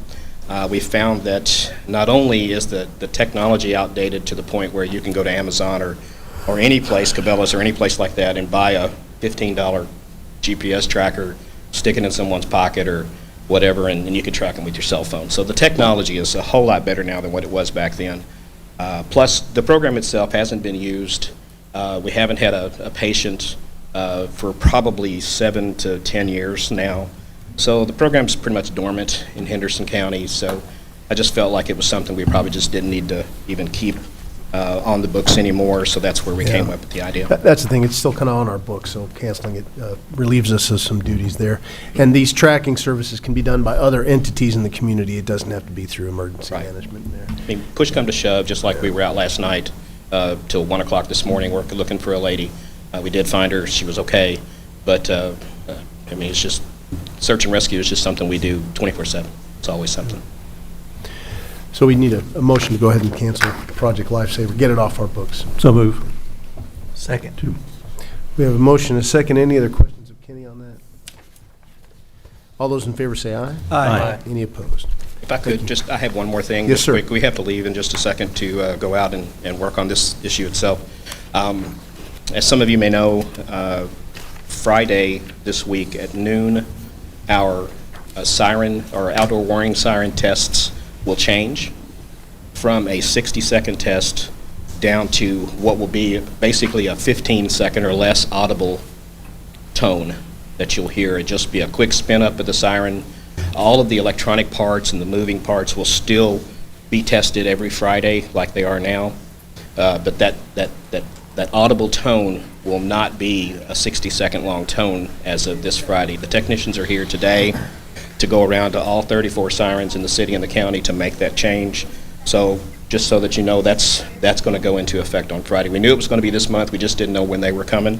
We found that not only is the technology outdated to the point where you can go to Amazon or any place, Cabela's or any place like that, and buy a $15 GPS tracker, stick it in someone's pocket or whatever, and you can track them with your cell phone. So the technology is a whole lot better now than what it was back then. Plus, the program itself hasn't been used. We haven't had a patient for probably 7 to 10 years now. So the program's pretty much dormant in Henderson County, so I just felt like it was something we probably just didn't need to even keep on the books anymore, so that's where we came up with the idea. That's the thing, it's still kind of on our books, so canceling it relieves us of some duties there. And these tracking services can be done by other entities in the community. It doesn't have to be through emergency management there. I mean, push come to shove, just like we were out last night till 1 o'clock this morning, we're looking for a lady. We did find her, she was okay, but I mean, it's just, search and rescue is just something we do 24/7. It's always something. So we need a motion to go ahead and cancel Project Lifesaver, get it off our books. So move. Second. We have a motion and a second. Any other questions of Kenny on that? All those in favor say aye. Aye. Any opposed? If I could, I have one more thing. Yes, just sir. quick. We have to leave in just a second to go out and work on this issue itself. As some of you may know, Friday this week at noon, our siren or outdoor warning siren tests will change from a 60-second test down to what will be basically a 15-second or less audible tone that you'll hear. It'll just be a quick spin up of the siren. All of the electronic parts and the moving parts will still be tested every Friday like they are now, but that audible tone will not be a 60-second long tone as of this Friday. The technicians are here today to go around to all 34 sirens in the city and the county to make that change. So just so that you know, that's going to go into effect on Friday. We knew it was going to be this month. We just didn't know when they were coming.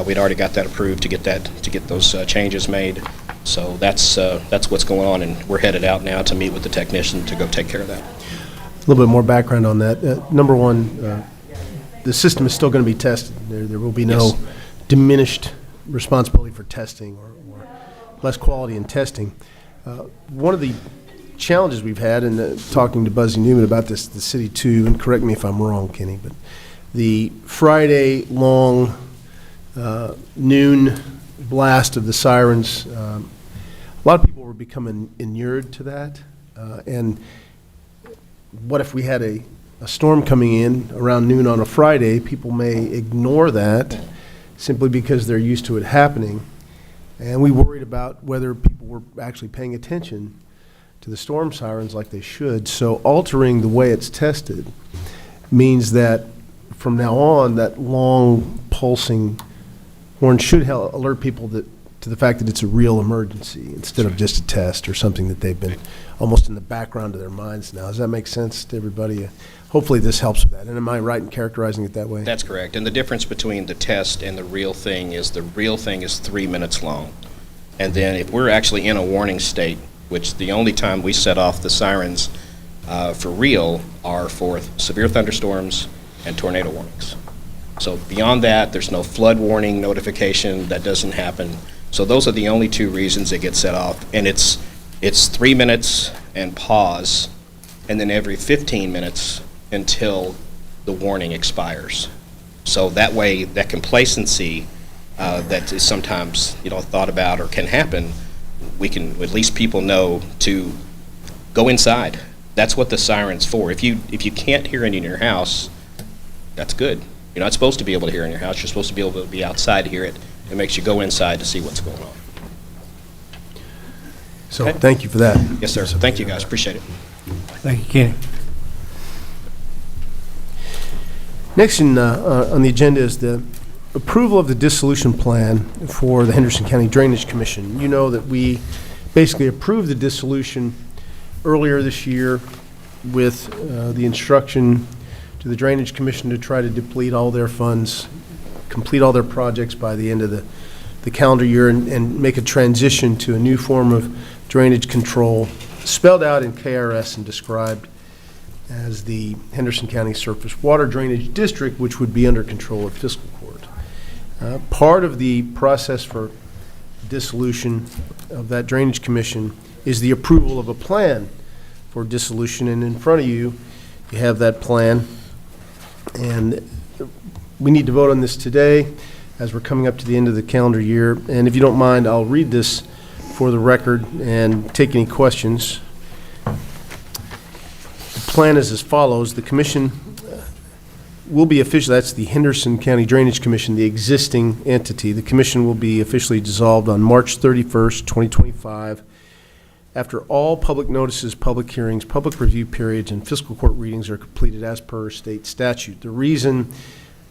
We'd already got that approved to get those changes made. So that's what's going on, and we're headed out now to meet with the technician to go take care of that. A little bit more background on that. Number one, the system is still going to be tested. There will be no diminished responsibility for testing or less quality in testing. One of the challenges we've had, and talking to Buzzy Newman about this, the city too, and correct me if I'm wrong, Kenny, but the Friday long noon blast of the sirens, a lot of people were becoming inured to that. And what if we had a storm coming in around noon on a Friday? People may ignore that simply because they're used to it happening. And we worried about whether people were actually paying attention to the storm sirens like they should. So altering the way it's tested means that from now on, that long pulsing horn should alert people to the fact that it's a real emergency instead of just a test or something that they've been almost in the background of their minds now. Does that make sense to everybody? Hopefully this helps with that. And am I right in characterizing it that way? That's correct. And the difference between the test and the real thing is 3 minutes long. And then if we're actually in a warning state, which the only time we set off the sirens for real are for severe thunderstorms and tornado warnings. So beyond that, there's no flood warning notification. That doesn't happen. So those are the only two reasons it gets set off. And it's 3 minutes and pause, and then every 15 minutes until the warning expires. So that way, that complacency that is sometimes thought about or can happen, we can, at least people know to go inside. That's what the siren's for. If you can't hear it in your house, that's good. You're not supposed to be able to hear it in your house. You're supposed to be able to be outside to hear it. It makes you go inside to see what's going on. So thank you for that. Yes, sir. Thank you, guys. Appreciate it. Thank you, Kenny. Next on the agenda is the approval of the dissolution plan for the Henderson County Drainage Commission. You know that we basically approved the dissolution earlier this year with the instruction to the Drainage Commission to try to deplete all their funds, complete all their projects by the end of the calendar year, and make a transition to a new form of drainage control spelled out in KRS and described as the Henderson County Surface Water Drainage District, which would be under control of Fiscal Court. Part of the process for dissolution of that Drainage Commission is the approval of a plan for dissolution, and in front of you, you have that plan. And we need to vote on this today as we're coming up to the end of the calendar year. And if you don't mind, I'll read this for the record and take any questions. The plan is as follows. The commission will be officially, that's the Henderson County Drainage Commission, the existing entity. The commission will be officially dissolved on March 31st, 2025, after all public notices, public hearings, public review periods, and fiscal court readings are completed as per state statute. The reason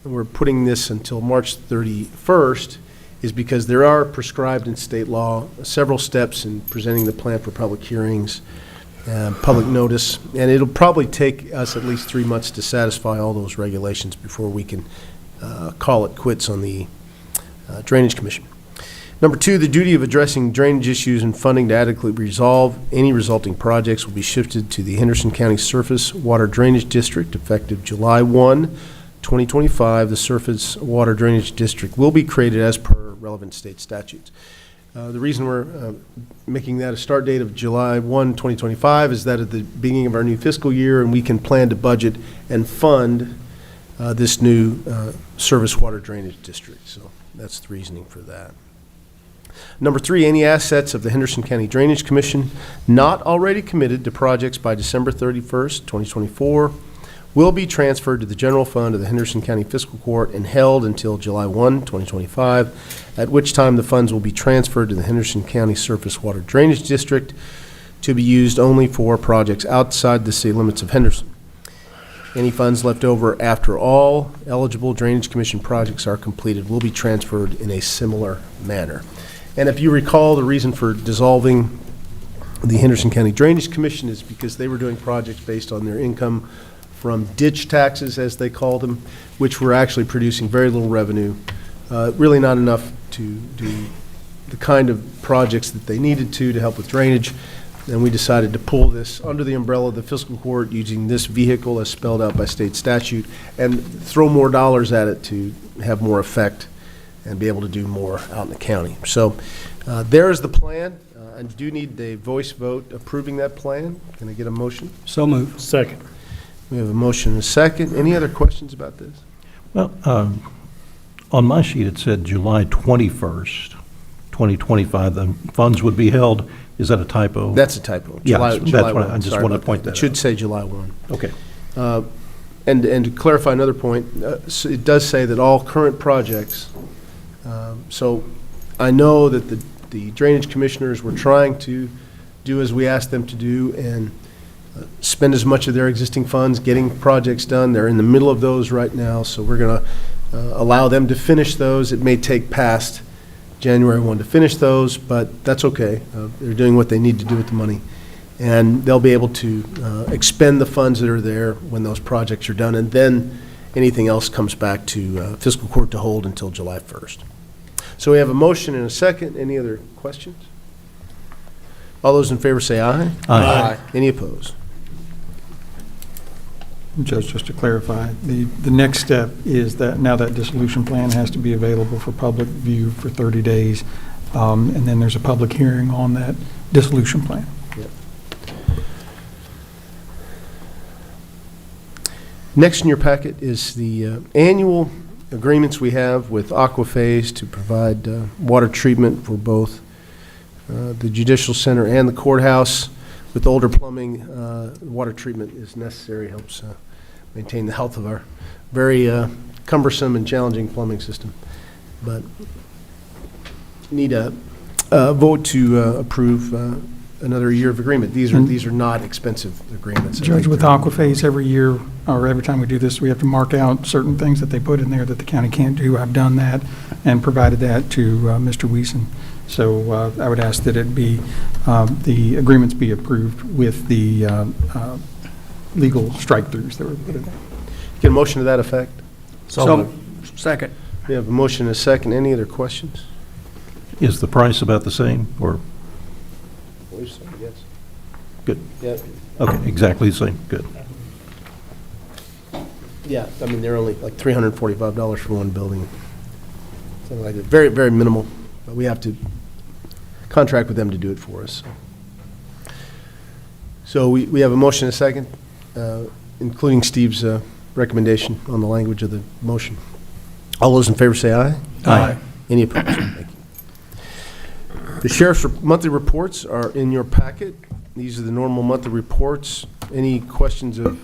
we're putting this until March 31st is because there are prescribed in state law several steps in presenting the plan for public hearings, public notice, and it'll probably take us at least 3 months to satisfy all those regulations before we can call it quits on the Drainage Commission. Number two, the duty of addressing drainage issues and funding to adequately resolve any resulting projects will be shifted to the Henderson County Surface Water Drainage District effective July 1, 2025. The Surface Water Drainage District will be created as per relevant state statutes. The reason we're making that a start date of July 1, 2025 is that at the beginning of our new fiscal year, and we can plan to budget and fund this new Surface Water Drainage District. So that's the reasoning for that. Number three, any assets of the Henderson County Drainage Commission not already committed to projects by December 31st, 2024 will be transferred to the general fund of the Henderson County Fiscal Court and held until July 1, 2025, at which time the funds will be transferred to the Henderson County Surface Water Drainage District to be used only for projects outside the city limits of Henderson. Any funds left over after all eligible Drainage Commission projects are completed will be transferred in a similar manner. And if you recall, the reason for dissolving the Henderson County Drainage Commission is because they were doing projects based on their income from ditch taxes, as they called them, which were actually producing very little revenue, really not enough to do the kind of projects that they needed to help with drainage. And we decided to pull this under the umbrella of the fiscal court using this vehicle as spelled out by state statute and throw more dollars at it to have more effect and be able to do more out in the county. So there's the plan. I do need a voice vote approving that plan. Can I get a motion? So moved. Second. We have a motion and a second. Any other questions about this? Well, on my sheet, it said July 21st, 2025, the funds would be held. Is that a typo? That's a typo. Yeah, July that's what 1. I just Sorry want to about point that. that It should out. say July 1. Okay. And to clarify another point, so it does say that all current projects, so I know that the drainage commissioners were trying to do as we asked them to do and spend as much of their existing funds getting projects done. They're in the middle of those right now, so we're going to allow them to finish those. It may take past January 1 to finish those, but that's okay. They're doing what they need to do with the money. And they'll be able to expend the funds that are there when those projects are done, and then anything else comes back to fiscal court to hold until July 1st. So we have a motion and a second. Any other questions? All those in favor say aye. Aye. Any opposed? Judge, just to clarify, the next step is that now that dissolution plan has to be available for public view for 30 days, and then there's a public hearing on that dissolution plan. Yep. Next in your packet is the annual agreements we have with Aquaphase to provide water treatment for both the Judicial Center and the courthouse. With older plumbing, water treatment is necessary, helps maintain the health of our very cumbersome and challenging plumbing system. But need a vote to approve another year of agreement. These are not expensive agreements. Judge, with Aquaphase, every year, or every time we do this, we have to mark out certain things that they put in there that the county can't do. I've done that and provided that to Mr. Weeson. So I would ask that it be, the agreements be approved with the legal strike-throughs that were put in there. Get a motion to that effect? So, second. We have a motion and a second. Any other questions? Is the price about the same, or, I believe so, yes. good, Yeah, okay, exactly the same, good. yeah, I mean, they're only like $345 for one building. Something like that. Very, very minimal, but we have to contract with them to do it for us. So we have a motion and a second, including Steve's recommendation on the language of the motion. All those in favor say aye. Aye. Any opposed? Thank you. The sheriff's monthly reports are in your packet. These are the normal monthly reports. Any questions of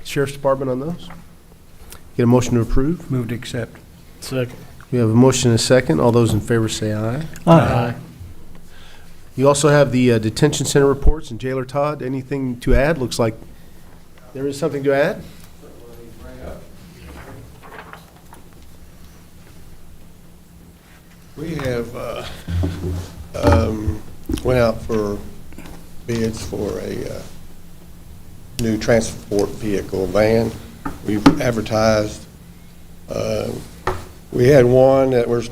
Sheriff's Department on those? Get a motion to approve? Move to accept. Second. We have a motion and a second. All those in favor say aye. Aye. You also have the detention center reports, and Jailer Todd, anything to add? Looks like there is something to add. We have went out for bids for a new transport vehicle van. We've advertised. We had one that we're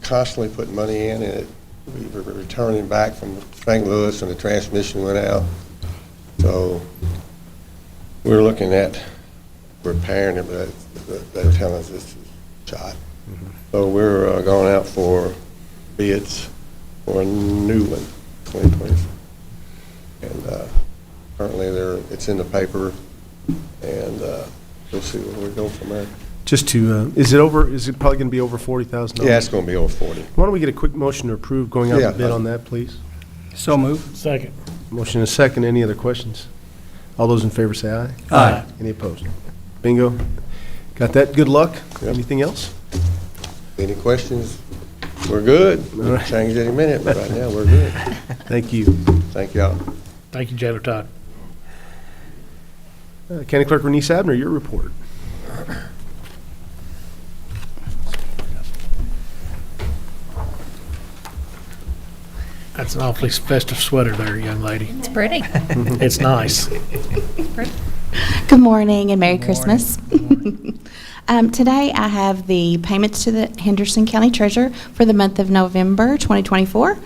constantly putting money in, and we were returning back from St. Louis, and the transmission went out. So we're looking at repairing it, but they're telling us this is shot. So we're going out for bids for a new one, 2020. And currently it's in the paper, and we'll see where we go from there. Just to, is it probably going to be over $40,000? Yeah, it's going to be over 40. Why don't we get a quick motion to approve going out Yeah. to bid on that, please? So move. Second. Motion and a second. Any other questions? All those in favor say aye. Aye. Any opposed? Bingo. Got that? Good luck. Yep. Anything else? Any questions? We're good. We'll change any minute, but right now we're good. Thank you. Thank y'all. Thank you, Jailer Todd. County Clerk Renee Abner, your report. That's an awfully festive sweater there, young lady. It's pretty. It's nice. Good morning and Merry Christmas. Today I have the payments to the Henderson County Treasurer for the month of November 2024.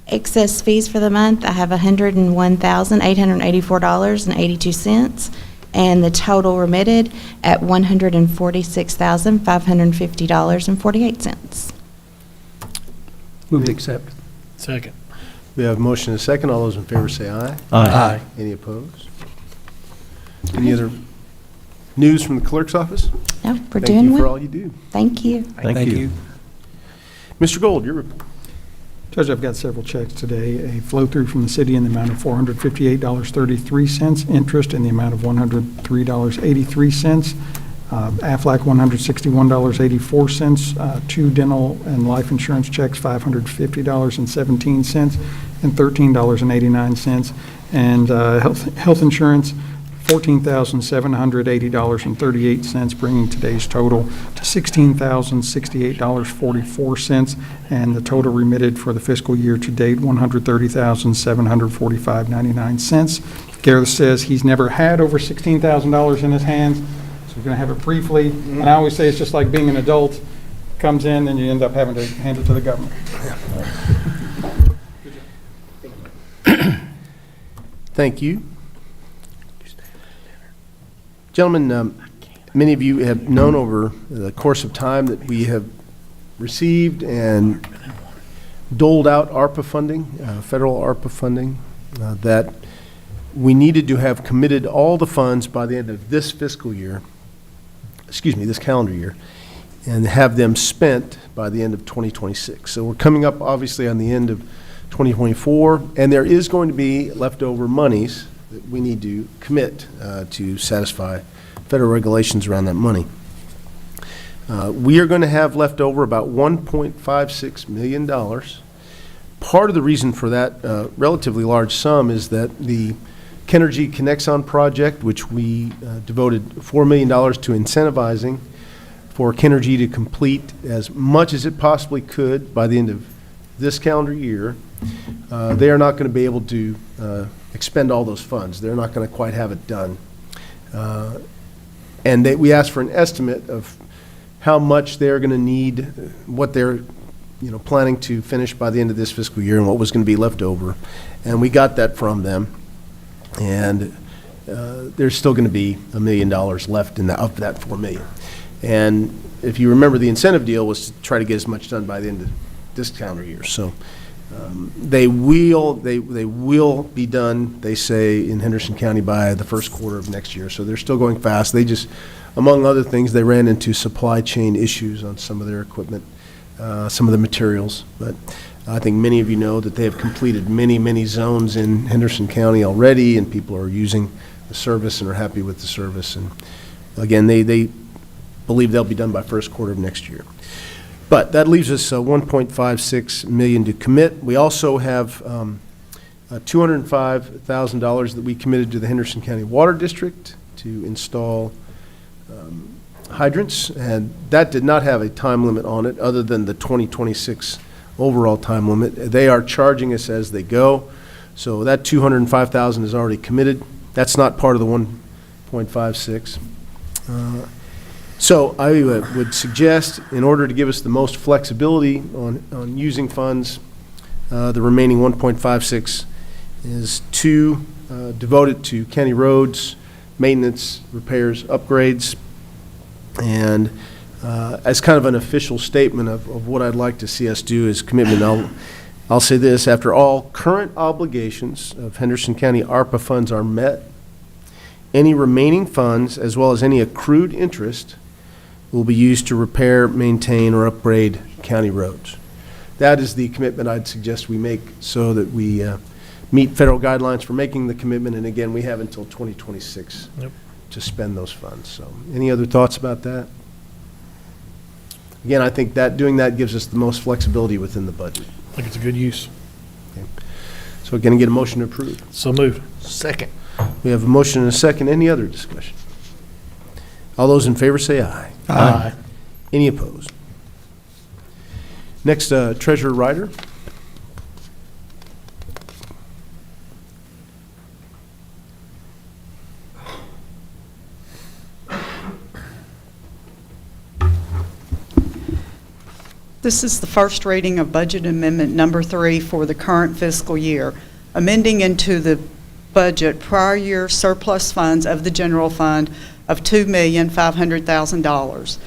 Excess fees for the month, I have $101,884.82, and the total remitted at $146,550.48. Move to accept. Second. We have a motion and a second. All those in favor say aye. Aye. Any opposed? Any other news from the clerk's office? No, we're Thank doing you for well. all you do. Thank you. Thank you. Mr. Gold, your report. Judge, I've got several checks today. A flow-through from the city in the amount of $458.33, interest in the amount of $103.83, Aflac $161.84, two dental and life insurance checks, $550.17, and $13.89, and health insurance, $14,780.38, bringing today's total to $16,068.44, and the total remitted for the fiscal year to date, $130,745.99. Gareth says he's never had over $16,000 in his hands, so we're going to have it briefly. And I always say it's just like being an adult. comes in, then you end up having to hand it to the government. Thank you. Gentlemen, many of you have known over the course of time that we have received and doled out ARPA funding, federal ARPA funding, that we needed to have committed all the funds by the end of this fiscal year, this calendar year, and have them spent by the end of 2026. So we're coming up, obviously, on the end of 2024, and there is going to be leftover monies that we need to commit to satisfy federal regulations around that money. We are going to have left over about $1.56 million. Part of the reason for that relatively large sum is that the Kenergy Connexon project, which we devoted $4 million to incentivizing for Kenergy to complete as much as it possibly could by the end of this calendar year, they are not going to be able to expend all those funds. They're not going to quite have it done. And we asked for an estimate of how much they're going to need, what they're planning to finish by the end of this fiscal year, and what was going to be left over. And we got that from them. And there's still going to be $1 million left of that $4 million. And if you remember, the incentive deal was to try to get as much done by the end of this calendar year. So they will be done, they say, in Henderson County by the first quarter of next year. So they're still going fast. They just, among other things, they ran into supply chain issues on some of their equipment, some of the materials. But I think many of you know that they have completed many zones in Henderson County already, and people are using the service and are happy with the service. And again, they believe they'll be done by first quarter of next year. But that leaves us $1.56 million to commit. We also have $205,000 that we committed to the Henderson County Water District to install hydrants, and that did not have a time limit on it other than the 2026 overall time limit. They are charging us as they go, so that $205,000 is already committed. That's not part of the 1.56. So I would suggest, in order to give us the most flexibility on using funds, the remaining 1.56 is devoted to county roads, maintenance, repairs, upgrades, and as kind of an official statement of what I'd like to see us do as commitment, I'll say this: after all current obligations of Henderson County ARPA funds are met, any remaining funds, as well as any accrued interest, will be used to repair, maintain, or upgrade county roads. That is the commitment I'd suggest we make so that we meet federal guidelines for making the commitment. And again, we have until 2026 to spend those funds. So any other thoughts about that? Again, I think that doing that gives us the most flexibility within the budget. I think it's a good use. Okay. So again, get a motion to approve. So moved. Second. We have a motion and a second. Any other discussion? All those in favor say aye. Aye. Any opposed? Next, Treasurer Ryder. This is the first reading of Budget Amendment Number 3 for the current fiscal year, amending into the budget prior year surplus funds of the general fund of $2,500,000,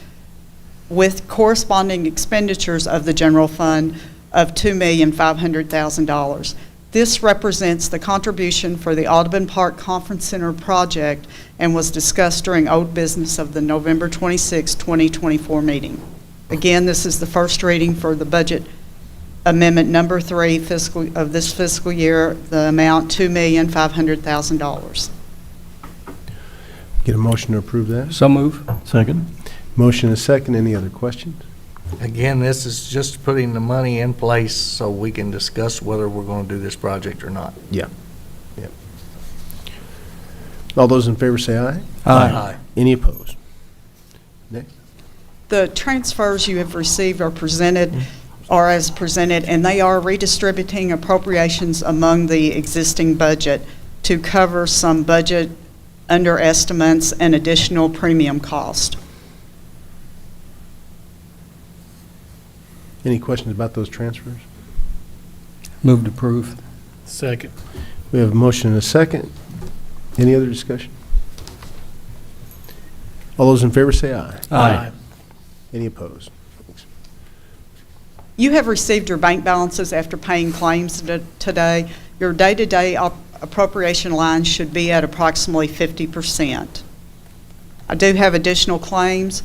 with corresponding expenditures of the general fund of $2,500,000. This represents the contribution for the Audubon Park Conference Center project and was discussed during old business of the November 26, 2024 meeting. Again, this is the first reading for the Budget Amendment Number 3 of this fiscal year, the amount $2,500,000. Get a motion to approve that? So move. Second. Motion and a second. Any other questions? Again, this is just putting the money in place so we can discuss whether we're going to do this project or not. Yeah. All those in favor say aye. Aye. Any opposed? Next. The transfers you have received are as presented, and they are redistributing appropriations among the existing budget to cover some budget underestimates and additional premium cost. Any questions about those transfers? Move to approve. Second. We have a motion and a second. Any other discussion? All those in favor say aye. Aye. Any opposed? Thanks. You have received your bank balances after paying claims today. Your day-to-day appropriation line should be at approximately 50%. I do have additional claims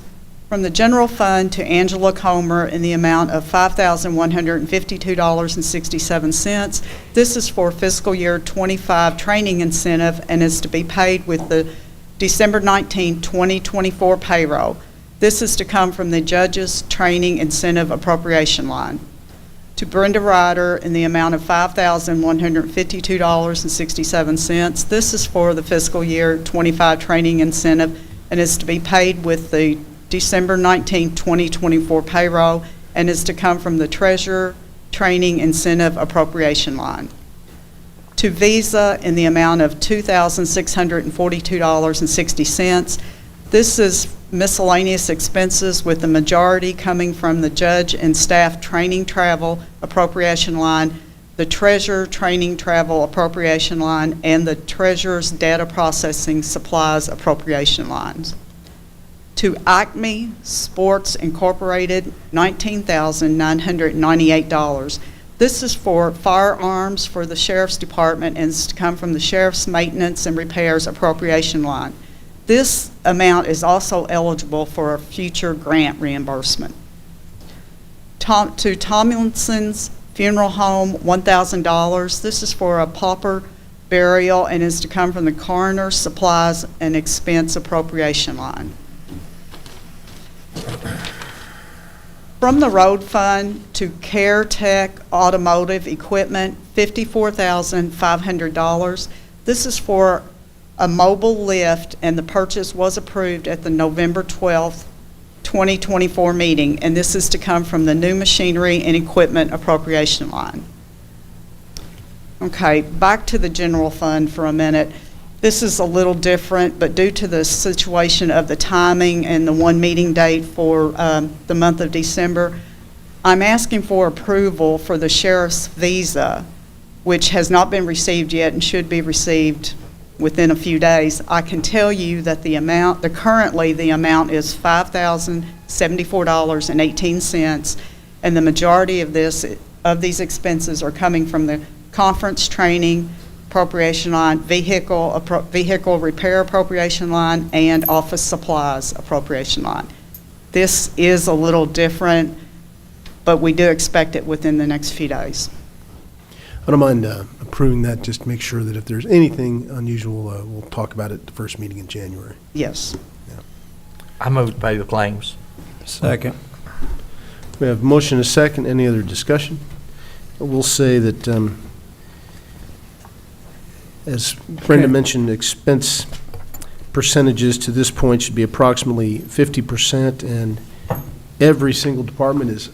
from the general fund to Angela Comer in the amount of $5,152.67. This is for fiscal year 25 training incentive and is to be paid with the December 19, 2024 payroll. This is to come from the judge's training incentive appropriation line. To Brenda Ryder in the amount of $5,152.67. This is for the fiscal year 25 training incentive and is to be paid with the December 19, 2024 payroll and is to come from the treasurer training incentive appropriation line. To Visa in the amount of $2,642.60. This is miscellaneous expenses with the majority coming from the judge and staff training travel appropriation line, the treasurer training travel appropriation line, and the treasurer's data processing supplies appropriation lines. To Acme Sports Incorporated, $19,998. This is for firearms for the Sheriff's Department and is to come from the Sheriff's Maintenance and Repairs appropriation line. This amount is also eligible for a future grant reimbursement. To Tomlinson's Funeral Home, $1,000. This is for a pauper burial and is to come from the coroner's supplies and expense appropriation line. From the road fund to Care Tech Automotive Equipment, $54,500. This is for a mobile lift, and the purchase was approved at the November 12th, 2024 meeting, and this is to come from the new machinery and equipment appropriation line. Okay, back to the general fund for a minute. This is a little different, but due to the situation of the timing and the one meeting date for the month of December, I'm asking for approval for the sheriff's visa, which has not been received yet and should be received within a few days. I can tell you that currently the amount is $5,074.18, and the majority of these expenses are coming from the conference training appropriation line, vehicle repair appropriation line, and office supplies appropriation line. This is a little different, but we do expect it within the next few days. I don't mind approving that, just to make sure that if there's anything unusual, we'll talk about it at the first meeting in January. Yes. I move to pay the claims. Second. We have a motion and a second. Any other discussion? We'll say that, as Brenda mentioned, expense percentages to this point should be approximately 50%, and every single department is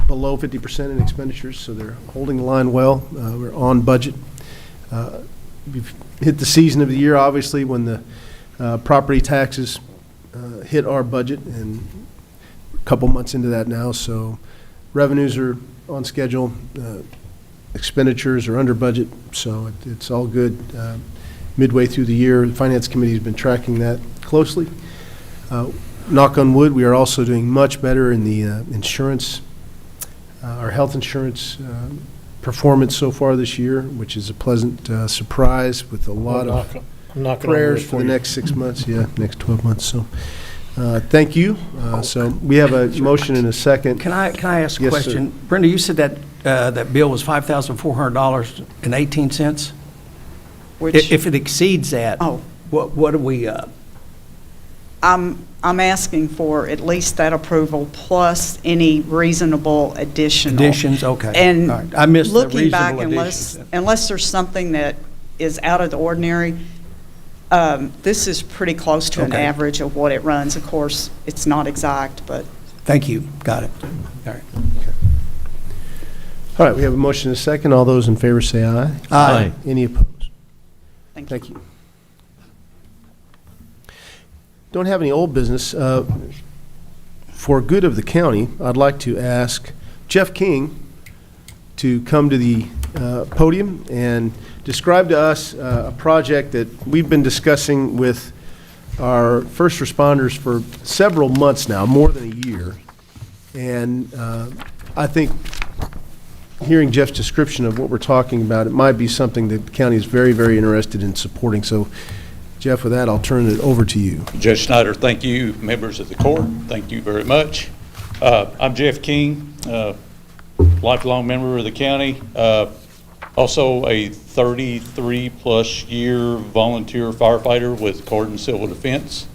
below 50% in expenditures, so they're holding the line well. We're on budget. We've hit the season of the year, obviously, when the property taxes hit our budget, and a couple months into that now, so revenues are on schedule. Expenditures are under budget, so it's all good. Midway through the year, the Finance Committee has been tracking that closely. Knock on wood, we are also doing much better in the insurance, our health insurance performance so far this year, which is a pleasant surprise with a lot of prayers for the next 6 months, next 12 months. So thank you. So we have a motion and a second. Can I ask a Yes, question? sir. Brenda, you said that that bill was $5,400.18? Which If it exceeds that, what do we, I'm asking for at least that approval plus any reasonable additional. additions? Okay. And All right. I missed the looking back, reasonable additions. unless there's something that is out of the ordinary, this is pretty close to an Okay. average of what it runs. Of course, it's not exact, but Thank you. Got it. All right. All right, we have a motion and a second. All those in favor say aye. Aye. Any opposed? thank you. Thank you. Don't have any old business. For good of the county, I'd like to ask Jeff King to come to the podium and describe to us a project that we've been discussing with our first responders for several months now, more than a year. And I think hearing Jeff's description of what we're talking about, it might be something that the county is very, very interested in supporting. So, Jeff, with that, I'll turn it over to you. Judge Snyder, thank you. Members of the court, thank you very much. I'm Jeff King, lifelong member of the county, also a 33-plus year volunteer firefighter with Cordon Civil Defense.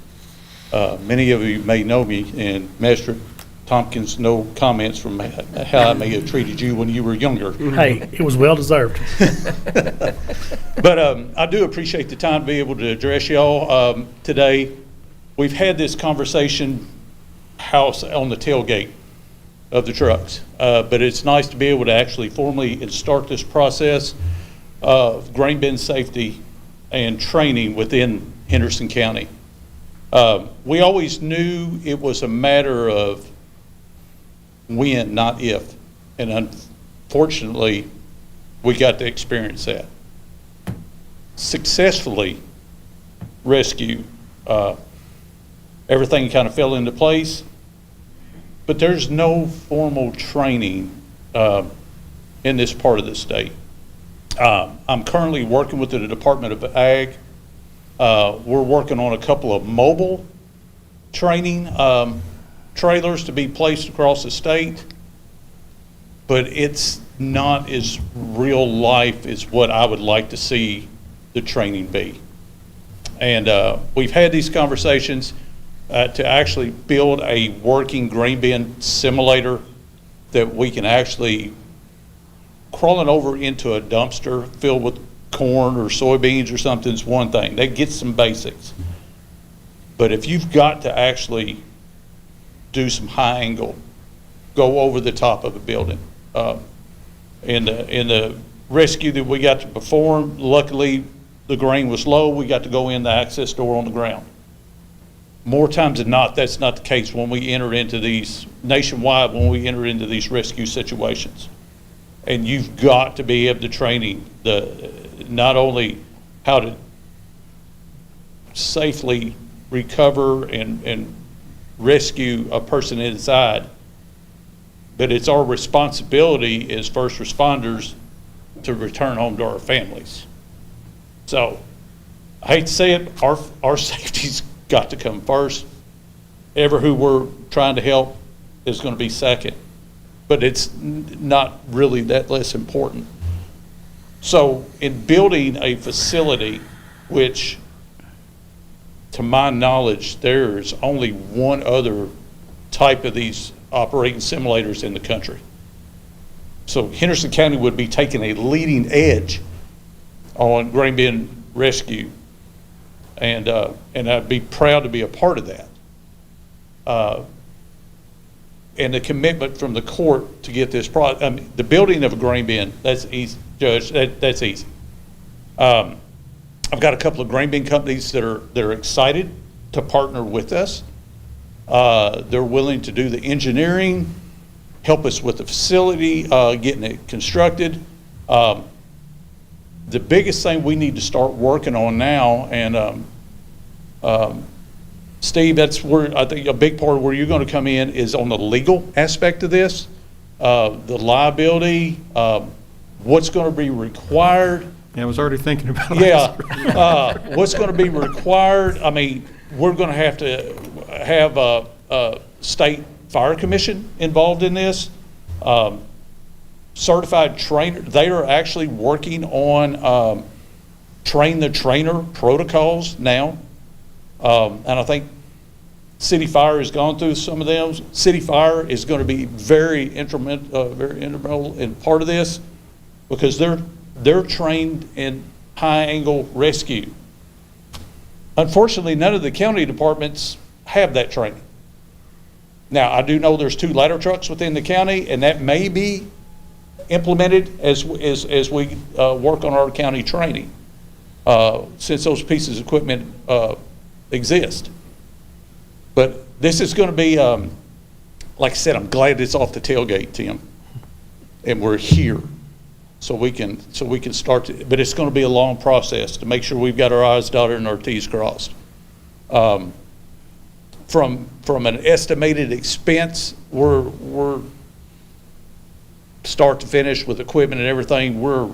Many of you may know me, and Master Tompkins, no comments from how I may have treated you when you were younger. Hey, it was well deserved. But I do appreciate the time to be able to address y'all today. We've had this conversation house on the tailgate of the trucks, but it's nice to be able to actually formally start this process of grain bin safety and training within Henderson County. We always knew it was a matter of when, not if, and unfortunately, we got to experience that. Successfully rescue, everything kind of fell into place, but there's no formal training in this part of the state. I'm currently working with the Department of Ag. We're working on a couple of mobile training trailers to be placed across the state, but it's not as real life as what I would like to see the training be. And we've had these conversations to actually build a working grain bin simulator that we can actually crawling over into a dumpster filled with corn or soybeans or something is one thing. That gets some basics. But if you've got to actually do some high angle, go over the top of a building. In the rescue that we got to perform, luckily the grain was low, we got to go in the access door on the ground. More times than not, that's not the case when we enter into these, nationwide, when we enter into these rescue situations. And you've got to be able to training not only how to safely recover and rescue a person inside, but it's our responsibility as first responders to return home to our families. So I hate to say it, our safety's got to come first. Ever who we're trying to help is going to be second, but it's not really that less important. So in building a facility, which to my knowledge, there's only one other type of these operating simulators in the country. So Henderson County would be taking a leading edge on grain bin rescue, and I'd be proud to be a part of that. And the commitment from the court to get this the building of a grain bin, that's easy, Judge, that's easy. I've got a couple of grain bin companies that are excited to partner with us. They're willing to do the engineering, help us with the facility, getting it constructed. The biggest thing we need to start working on now, and Steve, that's where I think a big part of where you're going to come in is on the legal aspect of this, the liability, what's going to be required. Yeah, I was already thinking about it. Yeah, what's going to be required? I mean, we're going to have a state fire commission involved in this. Certified trainer, they are actually working on train the trainer protocols now. And I think City Fire has gone through some of them. City Fire is going to be very integral in part of this, because they're trained in high angle rescue. Unfortunately, none of the county departments have that training. Now, I do know there's 2 ladder trucks within the county, and that may be implemented as we work on our county training, since those pieces of equipment exist. But this is going to be, like I said, I'm glad it's off the tailgate, Tim. and we're here. So we can start to, but it's going to be a long process to make sure we've got our I's dotted and our T's crossed. From an estimated expense, we're start to finish with equipment and everything, we're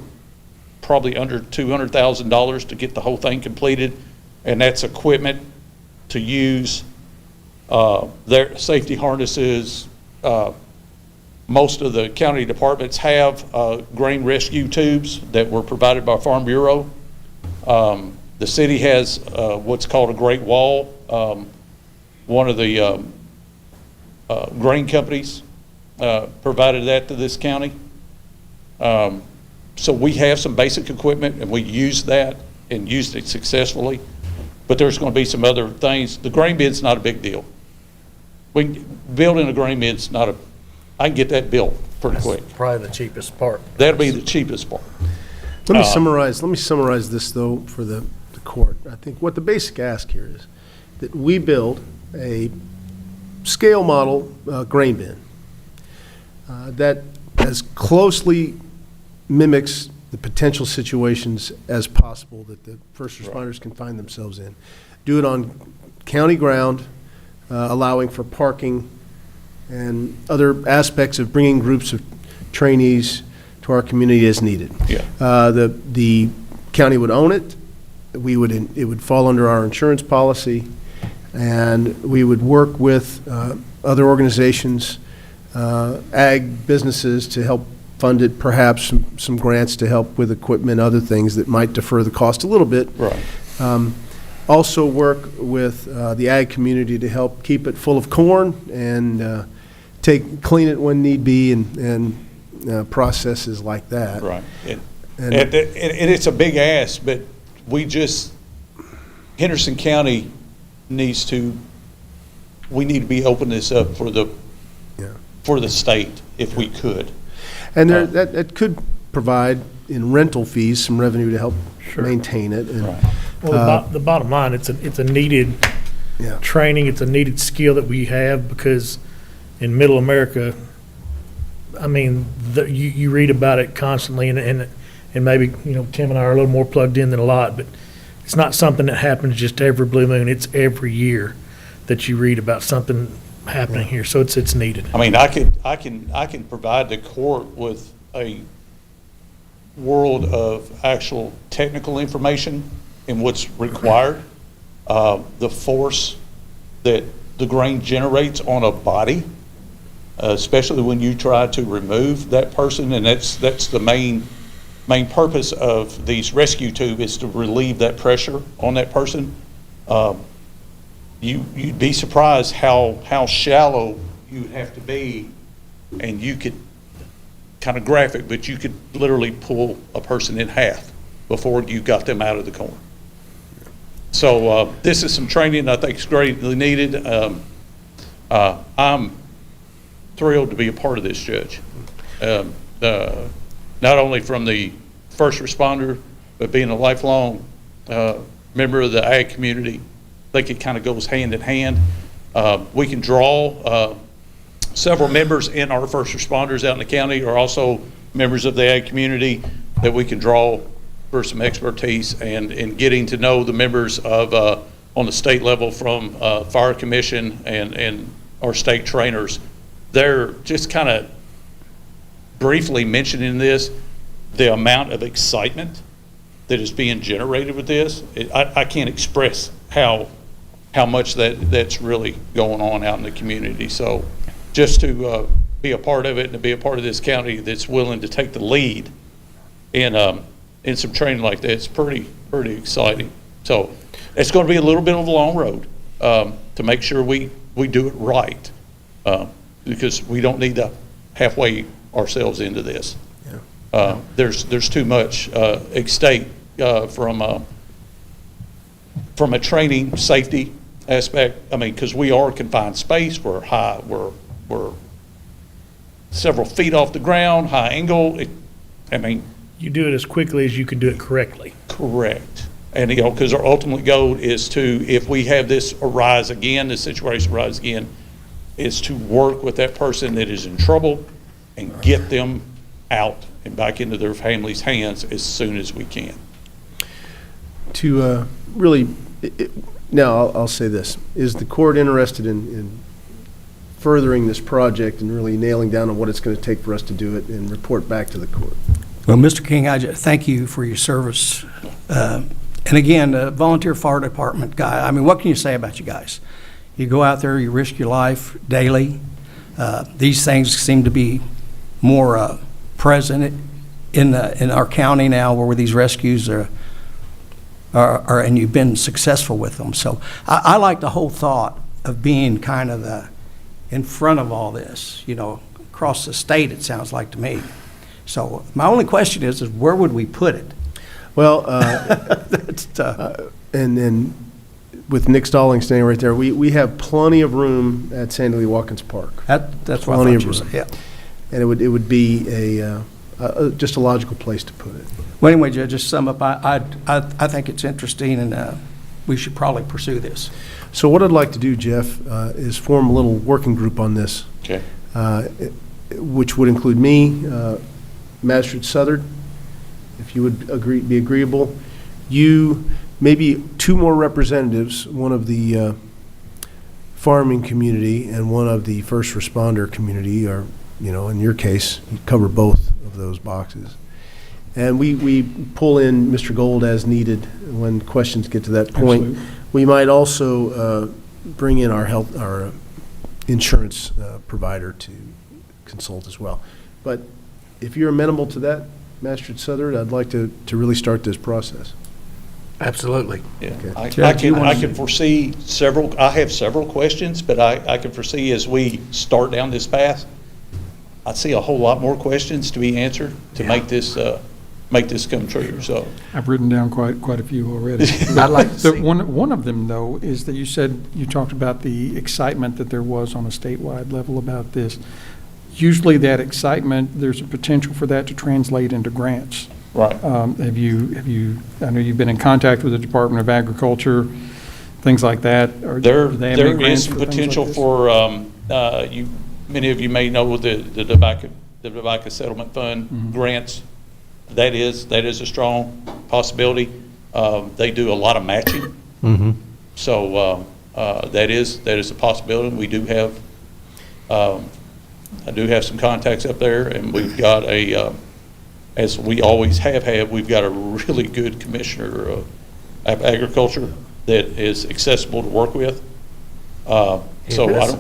probably under $200,000 to get the whole thing completed, and that's equipment to use, their safety harnesses. Most of the county departments have grain rescue tubes that were provided by Farm Bureau. The city has what's called a Great Wall. One of the grain companies provided that to this county. So we have some basic equipment, and we use that and used it successfully. But there's going to be some other things. The grain bin's not a big deal. Building a grain bin's not a, I can get that built pretty quick. Probably the cheapest part. That'll be the cheapest part. Let me summarize this, though, for the court. I think what the basic ask here is that we build a scale model grain bin that as closely mimics the potential situations as possible that the first responders can find themselves in. Do it on county ground, allowing for parking and other aspects of bringing groups of trainees to our community as needed. Yeah. The county would own it. It would fall under our insurance policy, and we would work with other organizations, ag businesses to help fund it, perhaps some grants to help with equipment, other things that might defer the cost a little bit. Right. Also work with the ag community to help keep it full of corn and clean it when need be, and processes like that. Right. And it's a big ask, but Henderson County we need to be opening this up for the state if we could. And that could provide in rental fees some revenue to help maintain it. And, Right. Well, the bottom line, it's a needed training, it's a needed skill that we have, because in middle America, I mean, you read about it constantly, and maybe, Tim and I are a little more plugged in than a lot, but it's not something that happens just every blue moon. It's every year that you read about something happening here, so it's needed. I mean, I can provide the court with a world of actual technical information and what's required, the force that the grain generates on a body, especially when you try to remove that person, and that's the main purpose of these rescue tubes, is to relieve that pressure on that person. You'd be surprised how shallow you would have to be, and you could, kind of graphic, but you could literally pull a person in half before you got them out of the corn. So this is some training I think is greatly needed. I'm thrilled to be a part of this, Judge. Not only from the first responder, but being a lifelong member of the ag community. I think it kind of goes hand in hand. We can draw several members in our first responders out in the county are also members of the ag community that we can draw for some expertise and getting to know the members of on the state level from Fire Commission and our state trainers. They're just kind of briefly mentioning this, the amount of excitement that is being generated with this. I can't express how much that's really going on out in the community. So just to be a part of it and to be a part of this county that's willing to take the lead in some training like that, it's pretty exciting. So it's going to be a little bit of a long road to make sure we do it right, because we don't need to halfway ourselves into this. There's too much at stake from a training safety aspect. I mean, because we are confined space, we're high, we're several feet off the ground, high angle. You do it as quickly as you can do it correctly. Correct. And because our ultimate goal is to, if we have this arise again, this situation arise again, is to work with that person that is in trouble and get them out and back into their families' hands as soon as we can. To really, now I'll say this, is the court interested in furthering this project and really nailing down on what it's going to take for us to do it and report back to the court? Well, Mr. King, thank you for your service. And again, volunteer fire department guy, I mean, what can you say about you guys? You go out there, you risk your life daily. These things seem to be more present in our county now, where these rescues are, and you've been successful with them. So I like the whole thought of being kind of in front of all this, across the state, it sounds like to me. So my only question is where would we put it? Well, That's tough. and then with Nick Stalling standing right there, we have plenty of room at Sandy Lee Watkins Park. That's what I Plenty thought of you said, room. yeah. And it would be just a logical place to put it. Well, anyway, Judge, just sum up, I think it's interesting, and we should probably pursue this. So what I'd like to do, Jeff, is form a little working group on this. Okay. Which would include me, Magistrate Southard, if you would be agreeable. You, maybe 2 more representatives, one of the farming community and one of the first responder community, or, in your case, you cover both of those boxes. And we pull in Mr. Gold as needed when questions get to that point. Absolutely. We might also bring in our insurance provider to consult as well. But if you're amenable to that, Magistrate Southard, I'd like to really start this process. Absolutely. Yeah, Okay. I can foresee I have several questions, but I can foresee as we start down this path, I see a whole lot more questions to be answered to make this come true, so. I've written down quite a few already. I'd like to see. One of them, though, is that you talked about the excitement that there was on a statewide level about this. Usually that excitement, there's a potential for that to translate into grants. Right. Have you, I know you've been in contact with the Department of Agriculture, things like that. There is some potential for, many of you may know the Tobacco Settlement Fund grants. That is a strong possibility. They do a lot of matching. Mm-hmm. So that is a possibility. We do have, I do have some contacts up there, and we've got as we always have had, we've got a really good commissioner of agriculture that is accessible to work with. So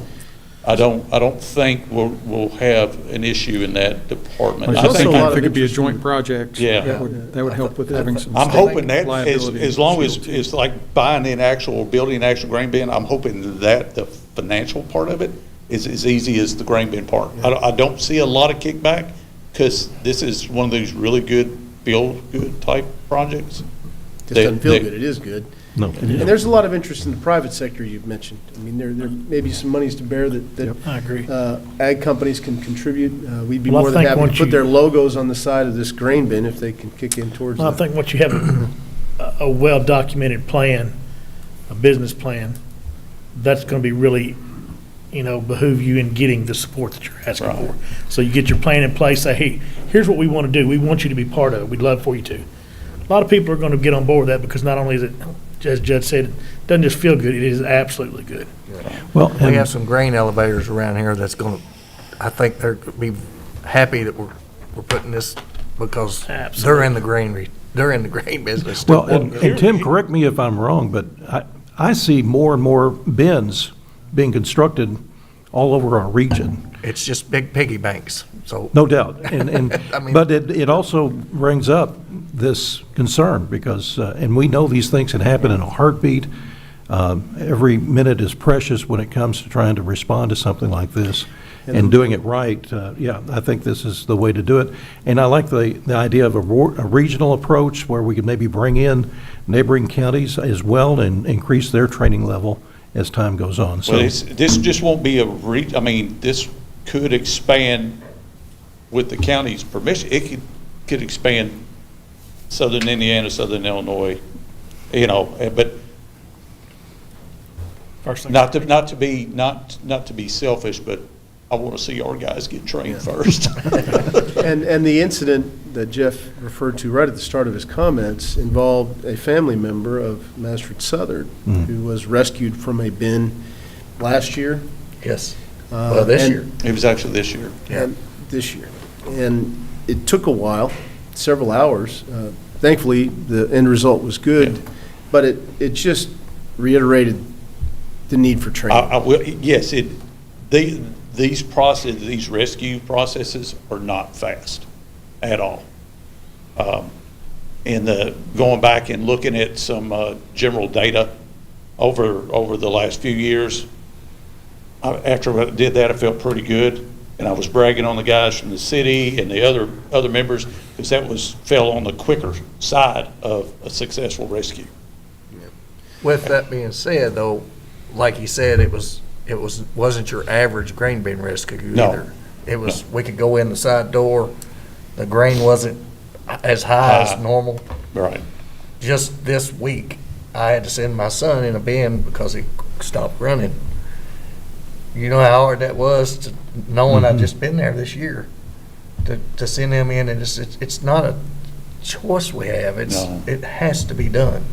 I don't think we'll have an issue in that department. I think it could be a joint project. Yeah. That would help with having some. I'm hoping that liability as long as shield, too. it's like buying in building an actual grain bin, I'm hoping that the financial part of it is as easy as the grain bin part. I don't see a lot of kickback because this is one of those really good, feel-good type projects. Just doesn't feel good, it is good. No. And there's a lot of interest in the private sector you've mentioned. I mean, there may be some monies to bear that I agree. ag companies can contribute. We'd be Well, I more than think happy to once put you- their logos on the side of this grain bin if they can kick in towards Well, I that. think once you have a well-documented plan, a business plan, that's going to be really, behoove you in getting the support that you're asking Right. for. So you get your plan in place, say, hey, here's what we want to do. We want you to be part of it. We'd love for you to. A lot of people are going to get on board with that because not only is it, as Judge said, it doesn't just feel good, it is absolutely good. Well, We have some grain elevators around here that's going to, I think they're going to be happy that we're putting this because they're in the grain business. well, and Tim, correct me if I'm wrong, but I see more and more bins being constructed all over our region. It's just big piggy banks, so. No doubt. And I mean- but it also brings up this concern because, and we know these things can happen in a heartbeat. Every minute is precious when it comes to trying to respond to something like this and doing it right. Yeah, I think this is the way to do it. And I like the idea of a regional approach where we could maybe bring in neighboring counties as well and increase their training level as time goes on. So Well, this just won't be this could expand with the county's permission. It could expand southern Indiana, southern Illinois, but First thing. not to be selfish, but I want to see our guys get trained first. And the incident that Jeff referred to right at the start of his comments involved a family member of Magistrate Southard who was rescued from a bin last year. Yes. Well, this and- year. It was actually this year. Yeah. and this year. And it took a while, several hours. Thankfully, the end result was good, Yeah. but it just reiterated the need for training. I will, yes, these rescue processes are not fast at all. And going back and looking at some general data over the last few years, after I did that, I felt pretty good. And I was bragging on the guys from the city and the other members, because that fell on the quicker side of a successful rescue. With that being said, though, like you said, wasn't your average grain bin rescue No. either. It was, we could go in the side door, the grain wasn't as high as normal. Right. Just this week, I had to send my son in a bin because he stopped running. You know how hard that was, to knowing I'd just been there this year, to send him in, and it's not a choice we have. No. It has to be done,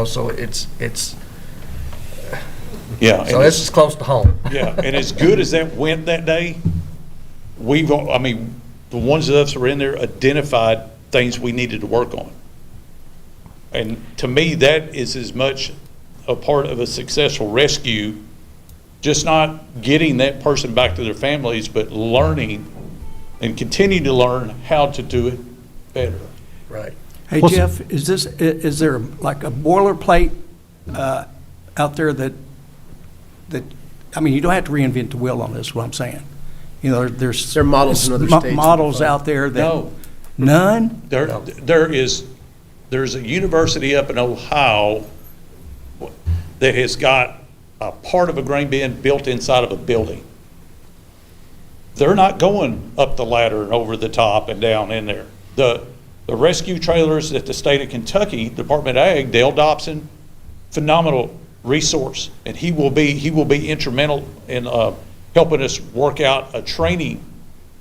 so it's Yeah. so this is close to home. Yeah, and as good as that went that day, the ones of us who were in there identified things we needed to work on. And to me, that is as much a part of a successful rescue, just not getting that person back to their families, but learning and continuing to learn how to do it better. Right. Hey, Well, Jeff, is there like a boilerplate out there that, I mean, you don't have to reinvent the wheel on this, is what I'm saying. There's. There are models in other states. Models out there that. No. None? There's a university up in Ohio that has got a part of a grain bin built inside of a building. They're not going up the ladder and over the top and down in there. The rescue trailers at the state of Kentucky, Department of Ag, Dale Dobson, phenomenal resource, and he will be instrumental in helping us work out a training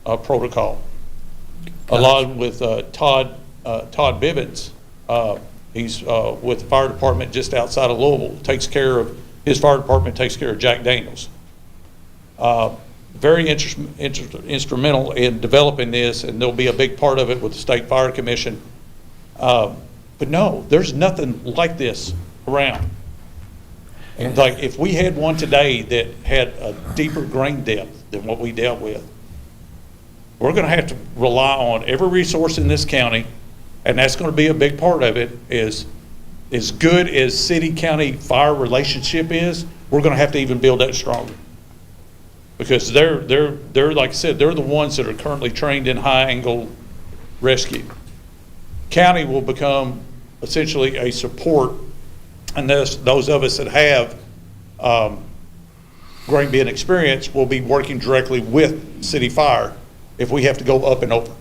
protocol, along with Todd Bivens. He's with the fire department just outside of Louisville. His fire department takes care of Jack Daniels. Very instrumental in developing this, and there'll be a big part of it with the State Fire Commission. But no, there's nothing like this around. And like, if we had one today that had a deeper grain depth than what we dealt with, we're going to have to rely on every resource in this county, and that's going to be a big part of it. Is as good as city-county fire relationship is, we're going to have to even build that stronger. Because they're like I said, they're the ones that are currently trained in high-angle rescue. County will become essentially a support, and those of us that have grain bin experience will be working directly with city fire if we have to go up and over.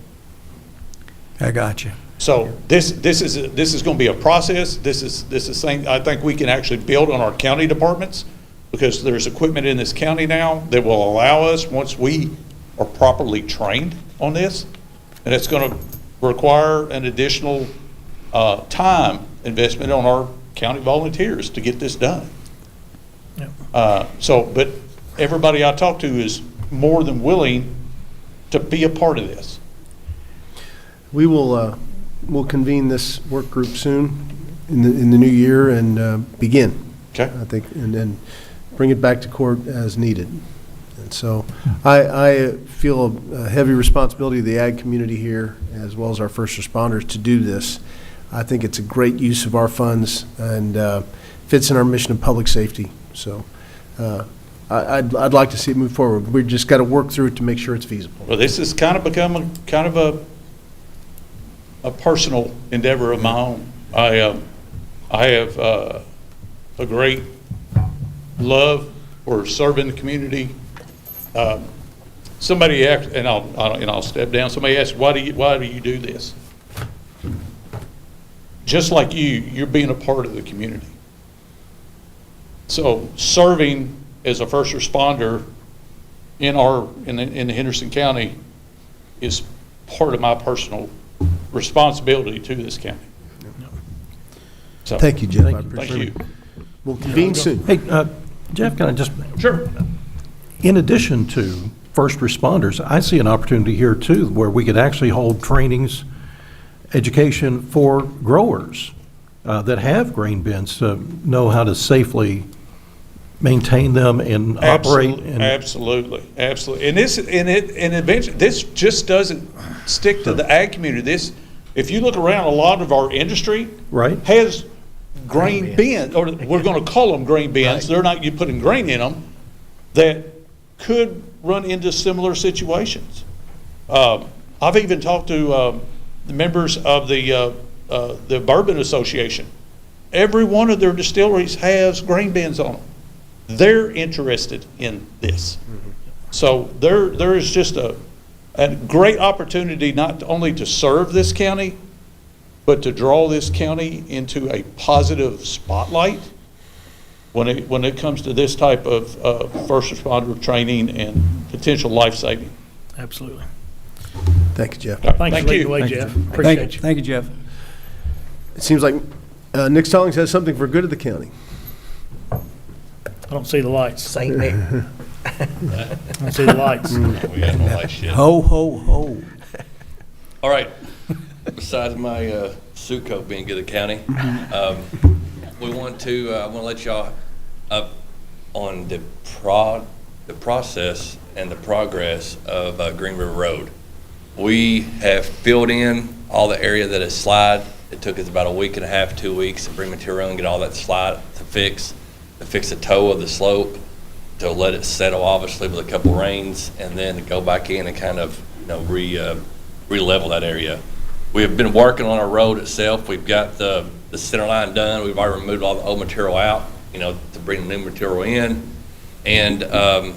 I got you. So this is going to be a process. This is something I think we can actually build on our county departments, because there's equipment in this county now that will allow us, once we are properly trained on this, and it's going to require an additional time investment on our county volunteers to get this done. But everybody I talk to is more than willing to be a part of this. We will we'll convene this work group soon in the new year and begin. Okay. I think, and then bring it back to court as needed. And so I feel a heavy responsibility of the ag community here, as well as our first responders, to do this. I think it's a great use of our funds and fits in our mission of public safety. So I'd like to see it move forward. We've just got to work through it to make sure it's feasible. Well, this has kind of become a personal endeavor of my own. I have a great love for serving the community. Somebody asked, and I'll step down. Somebody asked, why do you do this? Just like you're being a part of the community. So serving as a first responder, in the Henderson County is part of my personal responsibility to this county. So, Thank you, Jeff. I thank appreciate you. it. We'll convene soon. Hey, Jeff, can I just, Sure. in addition to first responders, I see an opportunity here too, where we could actually hold trainings, education for growers that have grain bins to know how to safely maintain them and operate. Absolutely. And eventually, this just doesn't stick to the ag community. If you look around, a lot of our industry Right. has grain bins, or we're going to call them grain bins. They're not, you putting grain in them, that could run into similar situations. I've even talked to the members of the Bourbon Association. Every one of their distilleries has grain bins on them. They're interested in this. So there is just a great opportunity not only to serve this county, but to draw this county into a positive spotlight when it comes to this type of first responder training and potential life saving. Absolutely. Thank you, Jeff. Thanks Thank for leading you. the way, Thank you. Jeff. Appreciate you. Thank you, Jeff. It seems like Nick Stallings has something for good of the county. I don't see the lights. Saint Nick. I don't see the lights. We got no lights yet. Ho, ho, ho. All right. Besides my suit coat being good at the county, we want to. I want to let y'all up on the process and the progress of Green River Road. We have filled in all the area that is slide. It took us about a week and a half, 2 weeks to bring material and get all that slide to fix the toe of the slope, to let it settle obviously with a couple rains, and then to go back in and kind of re-level that area. We have been working on our road itself. We've got the center line done. We've already removed all the old material out, to bring the new material in. And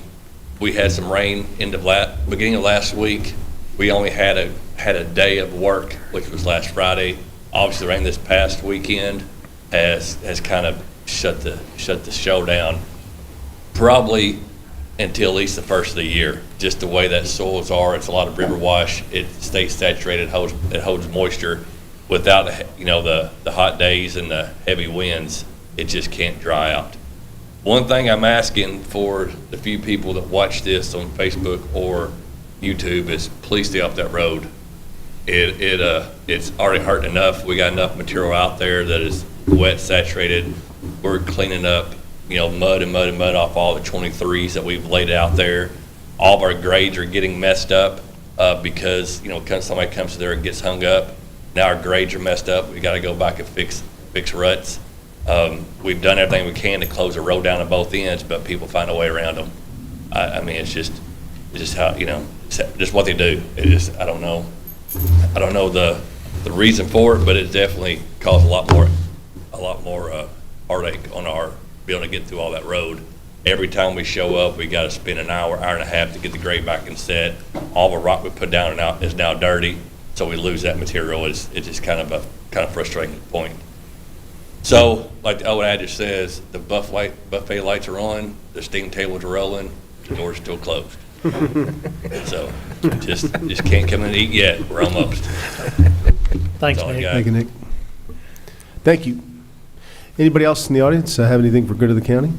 we had some rain beginning of last week. We only had a day of work, which was last Friday. Obviously, the rain this past weekend has kind of shut the show down, probably until at least the first of the year. Just the way that soils are, it's a lot of river wash. It stays saturated, it holds moisture. Without the hot days and the heavy winds, it just can't dry out. One thing I'm asking for the few people that watch this on Facebook or YouTube is please stay off that road. It's already hurting enough. We got enough material out there that is wet, saturated. We're cleaning up, mud off all the 23s that we've laid out there. All of our grades are getting messed up because, somebody comes there and gets hung up. Now our grades are messed up. We got to go back and fix ruts. We've done everything we can to close the road down on both ends, but people find a way around them. I mean, it's just how, just what they do. I don't know the reason for it, but it definitely caused a lot more heartache on our being able to get through all that road. Every time we show up, we got to spend an hour and a half to get the grade back and set. All the rock we put down is now dirty, so we lose that material. It's just kind of a frustrating point. So, like the old adage says, the buffet lights are on, the steam tables are rolling, the door's still closed. So, just can't come in and eat yet. We're almost. Thanks, Nick. Thank you, Nick. Thank you. Anybody else in the audience have anything for good of the county?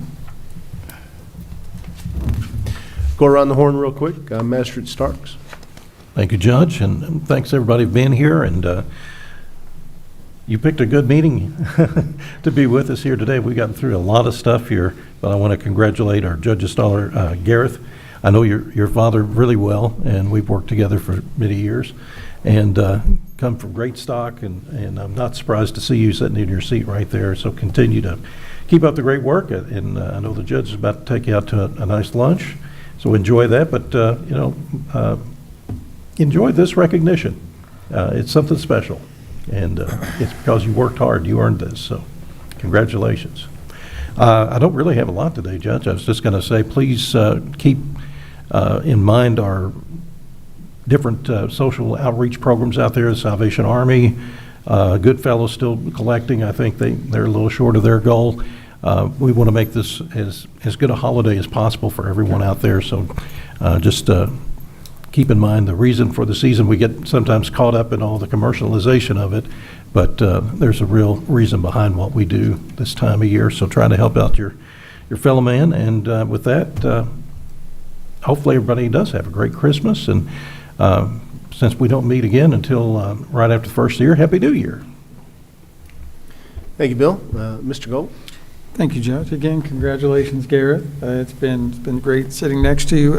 Go around the horn real quick. Magistrate Starks. Thank you, Judge, and thanks everybody for being here. And you picked a good meeting to be with us here today. We've gotten through a lot of stuff here, but I want to congratulate our Judge Installer, Gareth. I know your father really well, and we've worked together for many years, and come from great stock, and I'm not surprised to see you sitting in your seat right there. So continue to keep up the great work, and I know the judge is about to take you out to a nice lunch, so enjoy that. But enjoy this recognition. It's something special, and it's because you worked hard. You earned this, so congratulations. I don't really have a lot today, Judge. I was just going to say, please keep in mind our different social outreach programs out there. The Salvation Army, Goodfellows still collecting. I think they're a little short of their goal. We want to make this as good a holiday as possible for everyone out there. So just keep in mind the reason for the season. We get sometimes caught up in all the commercialization of it, but there's a real reason behind what we do this time of year. So try to help out your fellow man. And with that, hopefully everybody does have a great Christmas. And since we don't meet again until right after the first of the year, Happy New Year. Thank you, Bill. Mr. Gold? Thank you, Judge. Again, congratulations, Garrett. It's been great sitting next to you.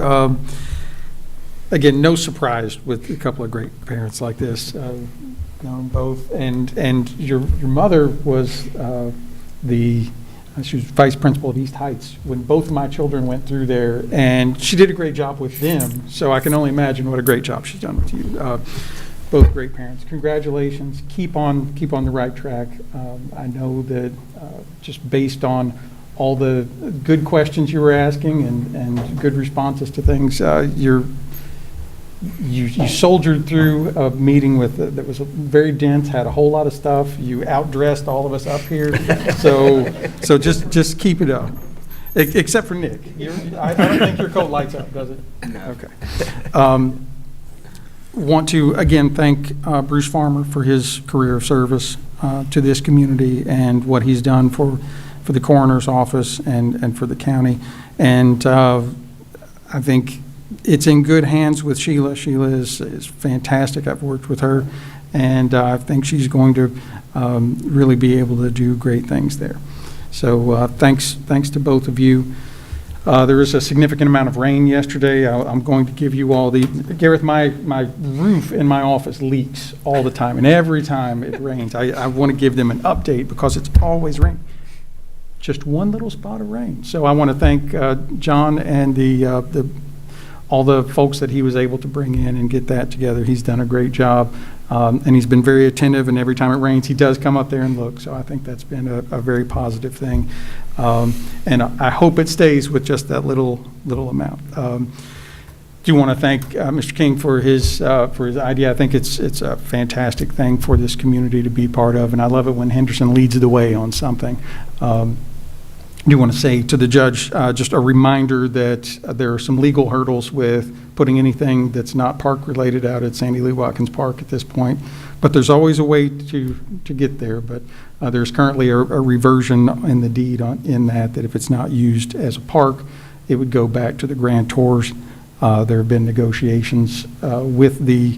Again, no surprise with a couple of great parents like this. Known both, and your mother was she was vice principal at East Heights when both of my children went through there, and she did a great job with them. So I can only imagine what a great job she's done with you. Both great parents. Congratulations. Keep on the right track. I know that just based on all the good questions you were asking and good responses to things, you soldiered through a meeting that was very dense, had a whole lot of stuff. You outdressed all of us up here. So just keep it up. Except for Nick. I don't think your coat lights up, does it? No. Okay. Want to, again, thank Bruce Farmer for his career of service to this community and what he's done for the coroner's office and for the county. And I think it's in good hands with Sheila. Sheila is fantastic. I've worked with her, and I think she's going to really be able to do great things there. So thanks to both of you. There was a significant amount of rain yesterday. I'm going to give you all Gareth, my roof in my office leaks all the time, and every time it rains, I want to give them an update because it's always raining. Just one little spot of rain. So I want to thank John and all the folks that he was able to bring in and get that together. He's done a great job, and he's been very attentive, and every time it rains, he does come up there and look. So I think that's been a very positive thing. And I hope it stays with just that little amount. Do want to thank Mr. King for his idea. I think it's a fantastic thing for this community to be part of, and I love it when Henderson leads the way on something. I do want to say to the judge, just a reminder that there are some legal hurdles with putting anything that's not park-related out at Sandy Lee Watkins Park at this point, but there's always a way to get there. But there's currently a reversion in the deed in that if it's not used as a park, it would go back to the grantors. There have been negotiations with the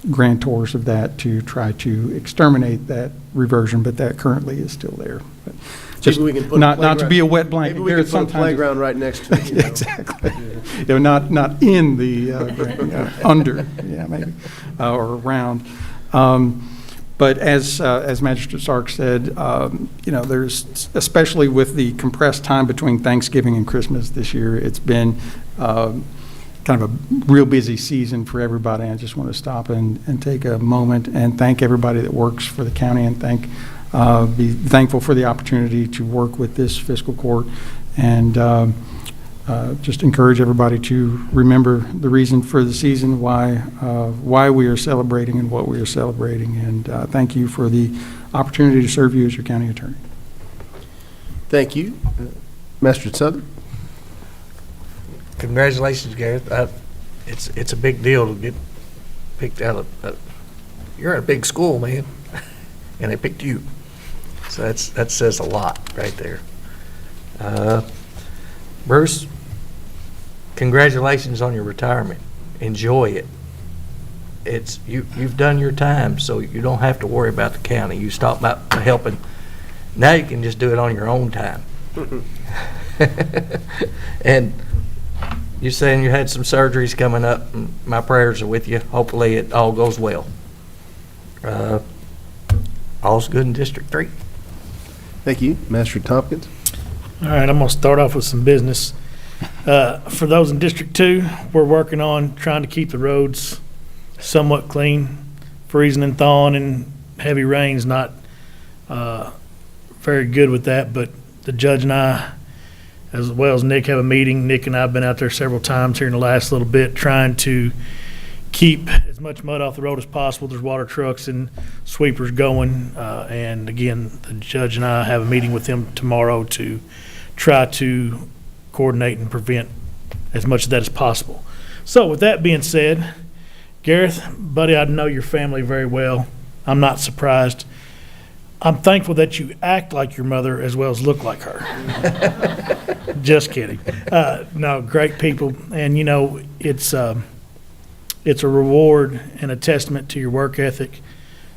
grantors of that to try to exterminate that reversion, but that currently is still there. But just we can put not to be a wet blanket. Maybe we can put a playground right next to it. Exactly. Not in the under, maybe, or around. But as Magistrate Sark said, there's, especially with the compressed time between Thanksgiving and Christmas this year, it's been kind of a real busy season for everybody. I just want to stop and take a moment and thank everybody that works for the county and be thankful for the opportunity to work with this fiscal court, and just encourage everybody to remember the reason for the season, why we are celebrating and what we are celebrating, and thank you for the opportunity to serve you as your county attorney. Thank you. Master Southern. Congratulations, Gareth. It's a big deal to get picked out of. You're in a big school, man, and they picked you. So that says a lot right there. Bruce, congratulations on your retirement. Enjoy it. You've done your time, so you don't have to worry about the county. You stopped about helping. Now you can just do it on your own time. And you're saying you had some surgeries coming up. My prayers are with you. Hopefully it all goes well. All's good in District 3. Thank you. Master Tompkins. All right, I'm going to start off with some business. For those in District 2, we're working on trying to keep the roads somewhat clean. Freezing and thawing and heavy rain's not very good with that, but the judge and I, as well as Nick, have a meeting. Nick and I have been out there several times here in the last little bit trying to keep as much mud off the road as possible. There's water trucks and sweepers going, and again, the judge and I have a meeting with them tomorrow to try to coordinate and prevent as much of that as possible. So with that being said, Gareth, buddy, I know your family very well. I'm not surprised. I'm thankful that you act like your mother as well as look like her. Just kidding. No, great people. And, you know, it's a reward and a testament to your work ethic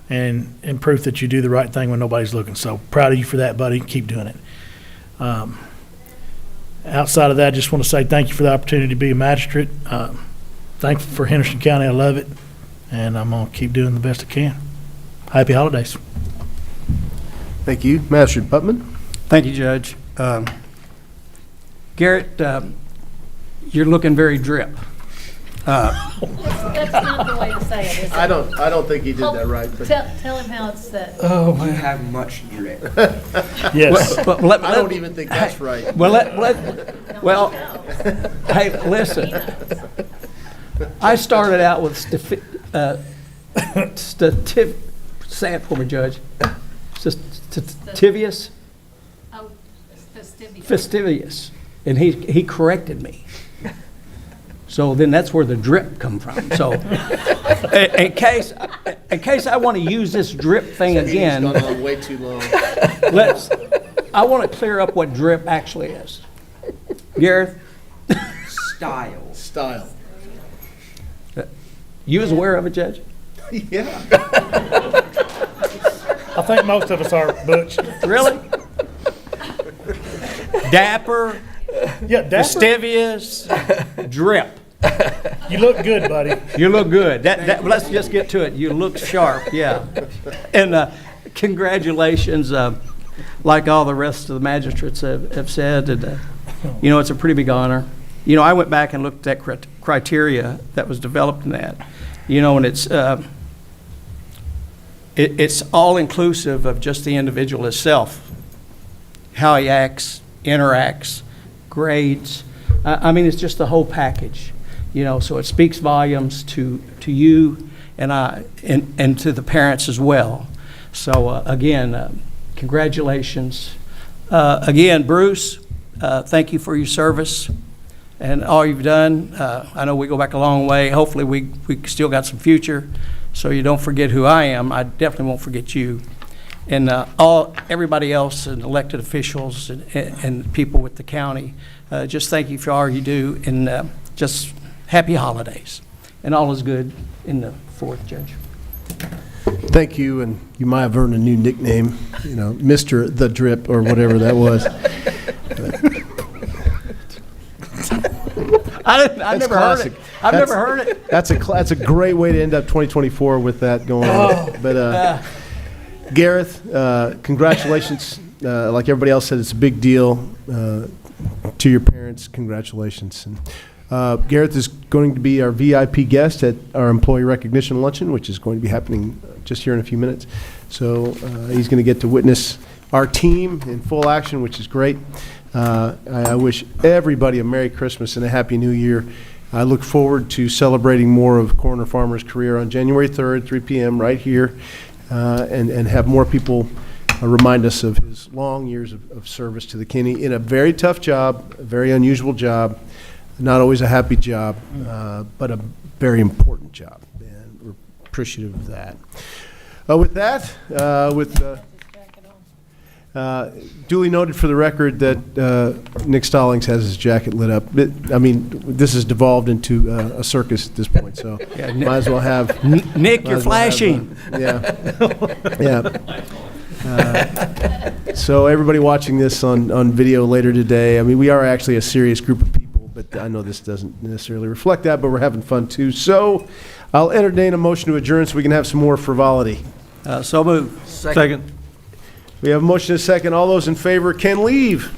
and proof that you do the right thing when nobody's looking. So proud of you for that, buddy. Keep doing it. Outside of that, I just want to say thank you for the opportunity to be a magistrate. Thankful for Henderson County. I love it. And I'm going to keep doing the best I can. Happy holidays. Thank you. Magistrate Putman. Thank you, Judge. Garrett, you're looking very drip. That's not the way to say it, is it? I don't think he did that right. But Tell him how it's said. Oh, You have much drip. Yes. I don't even think that's right. Well, hey, listen. I started out with say it for me, Judge. Fastidious? Oh, fastidious. Fastidious. And he corrected me. So then that's where the drip come from. So in case I want to use this drip thing again, It's gone on way too long. I want to clear up what drip actually is. Gareth? Style. You was aware of it, Judge? Yeah. I think most of us are, Butch. Really? Dapper, Yeah, Dapper, fastidious, drip. you look good, buddy. You look good. Let's just get to it. You look sharp, yeah. And congratulations, like all the rest of the magistrates have said. And, you know, it's a pretty big honor. You know, I went back and looked at that criteria that was developed in that. You know, and it's all inclusive of just the individual itself, how he acts, interacts, grades. I mean, it's just the whole package. You know, so it speaks volumes to you and to the parents as well. So again, congratulations. Again, Bruce, thank you for your service and all you've done. I know we go back a long way. Hopefully we still got some future, so you don't forget who I am. I definitely won't forget you. And everybody else and elected officials and people with the county, just thank you for all you do, and just happy holidays. And all is good in the 4th, Judge. Thank you, and you might have earned a new nickname, you know, Mr. The Drip or whatever that was. I've never heard it. I've never heard it. That's a great way to end up 2024 with that going on. But Gareth, congratulations. Like everybody else said, it's a big deal to your parents. Congratulations. And Gareth is going to be our VIP guest at our employee recognition luncheon, which is going to be happening just here in a few minutes. So he's going to get to witness our team in full action, which is great. I wish everybody a Merry Christmas and a Happy New Year. I look forward to celebrating more of Coroner Farmer's career on January 3rd, 3 p.m. right here, and have more people remind us of his long years of service to the county in a very tough job, a very unusual job, not always a happy job, but a very important job, and we're appreciative of that. With that, duly noted for the record that Nick Stallings has his jacket lit up. I mean, this has devolved into a circus at this point, so Yeah, might as well have. Nick, you're flashing. Yeah. So everybody watching this on video later today, I mean, we are actually a serious group of people, but I know this doesn't necessarily reflect that, but we're having fun too. So I'll entertain a motion to adjourn so we can have some more frivolity. So moved. Second. We have a motion and a second. All those in favor can leave.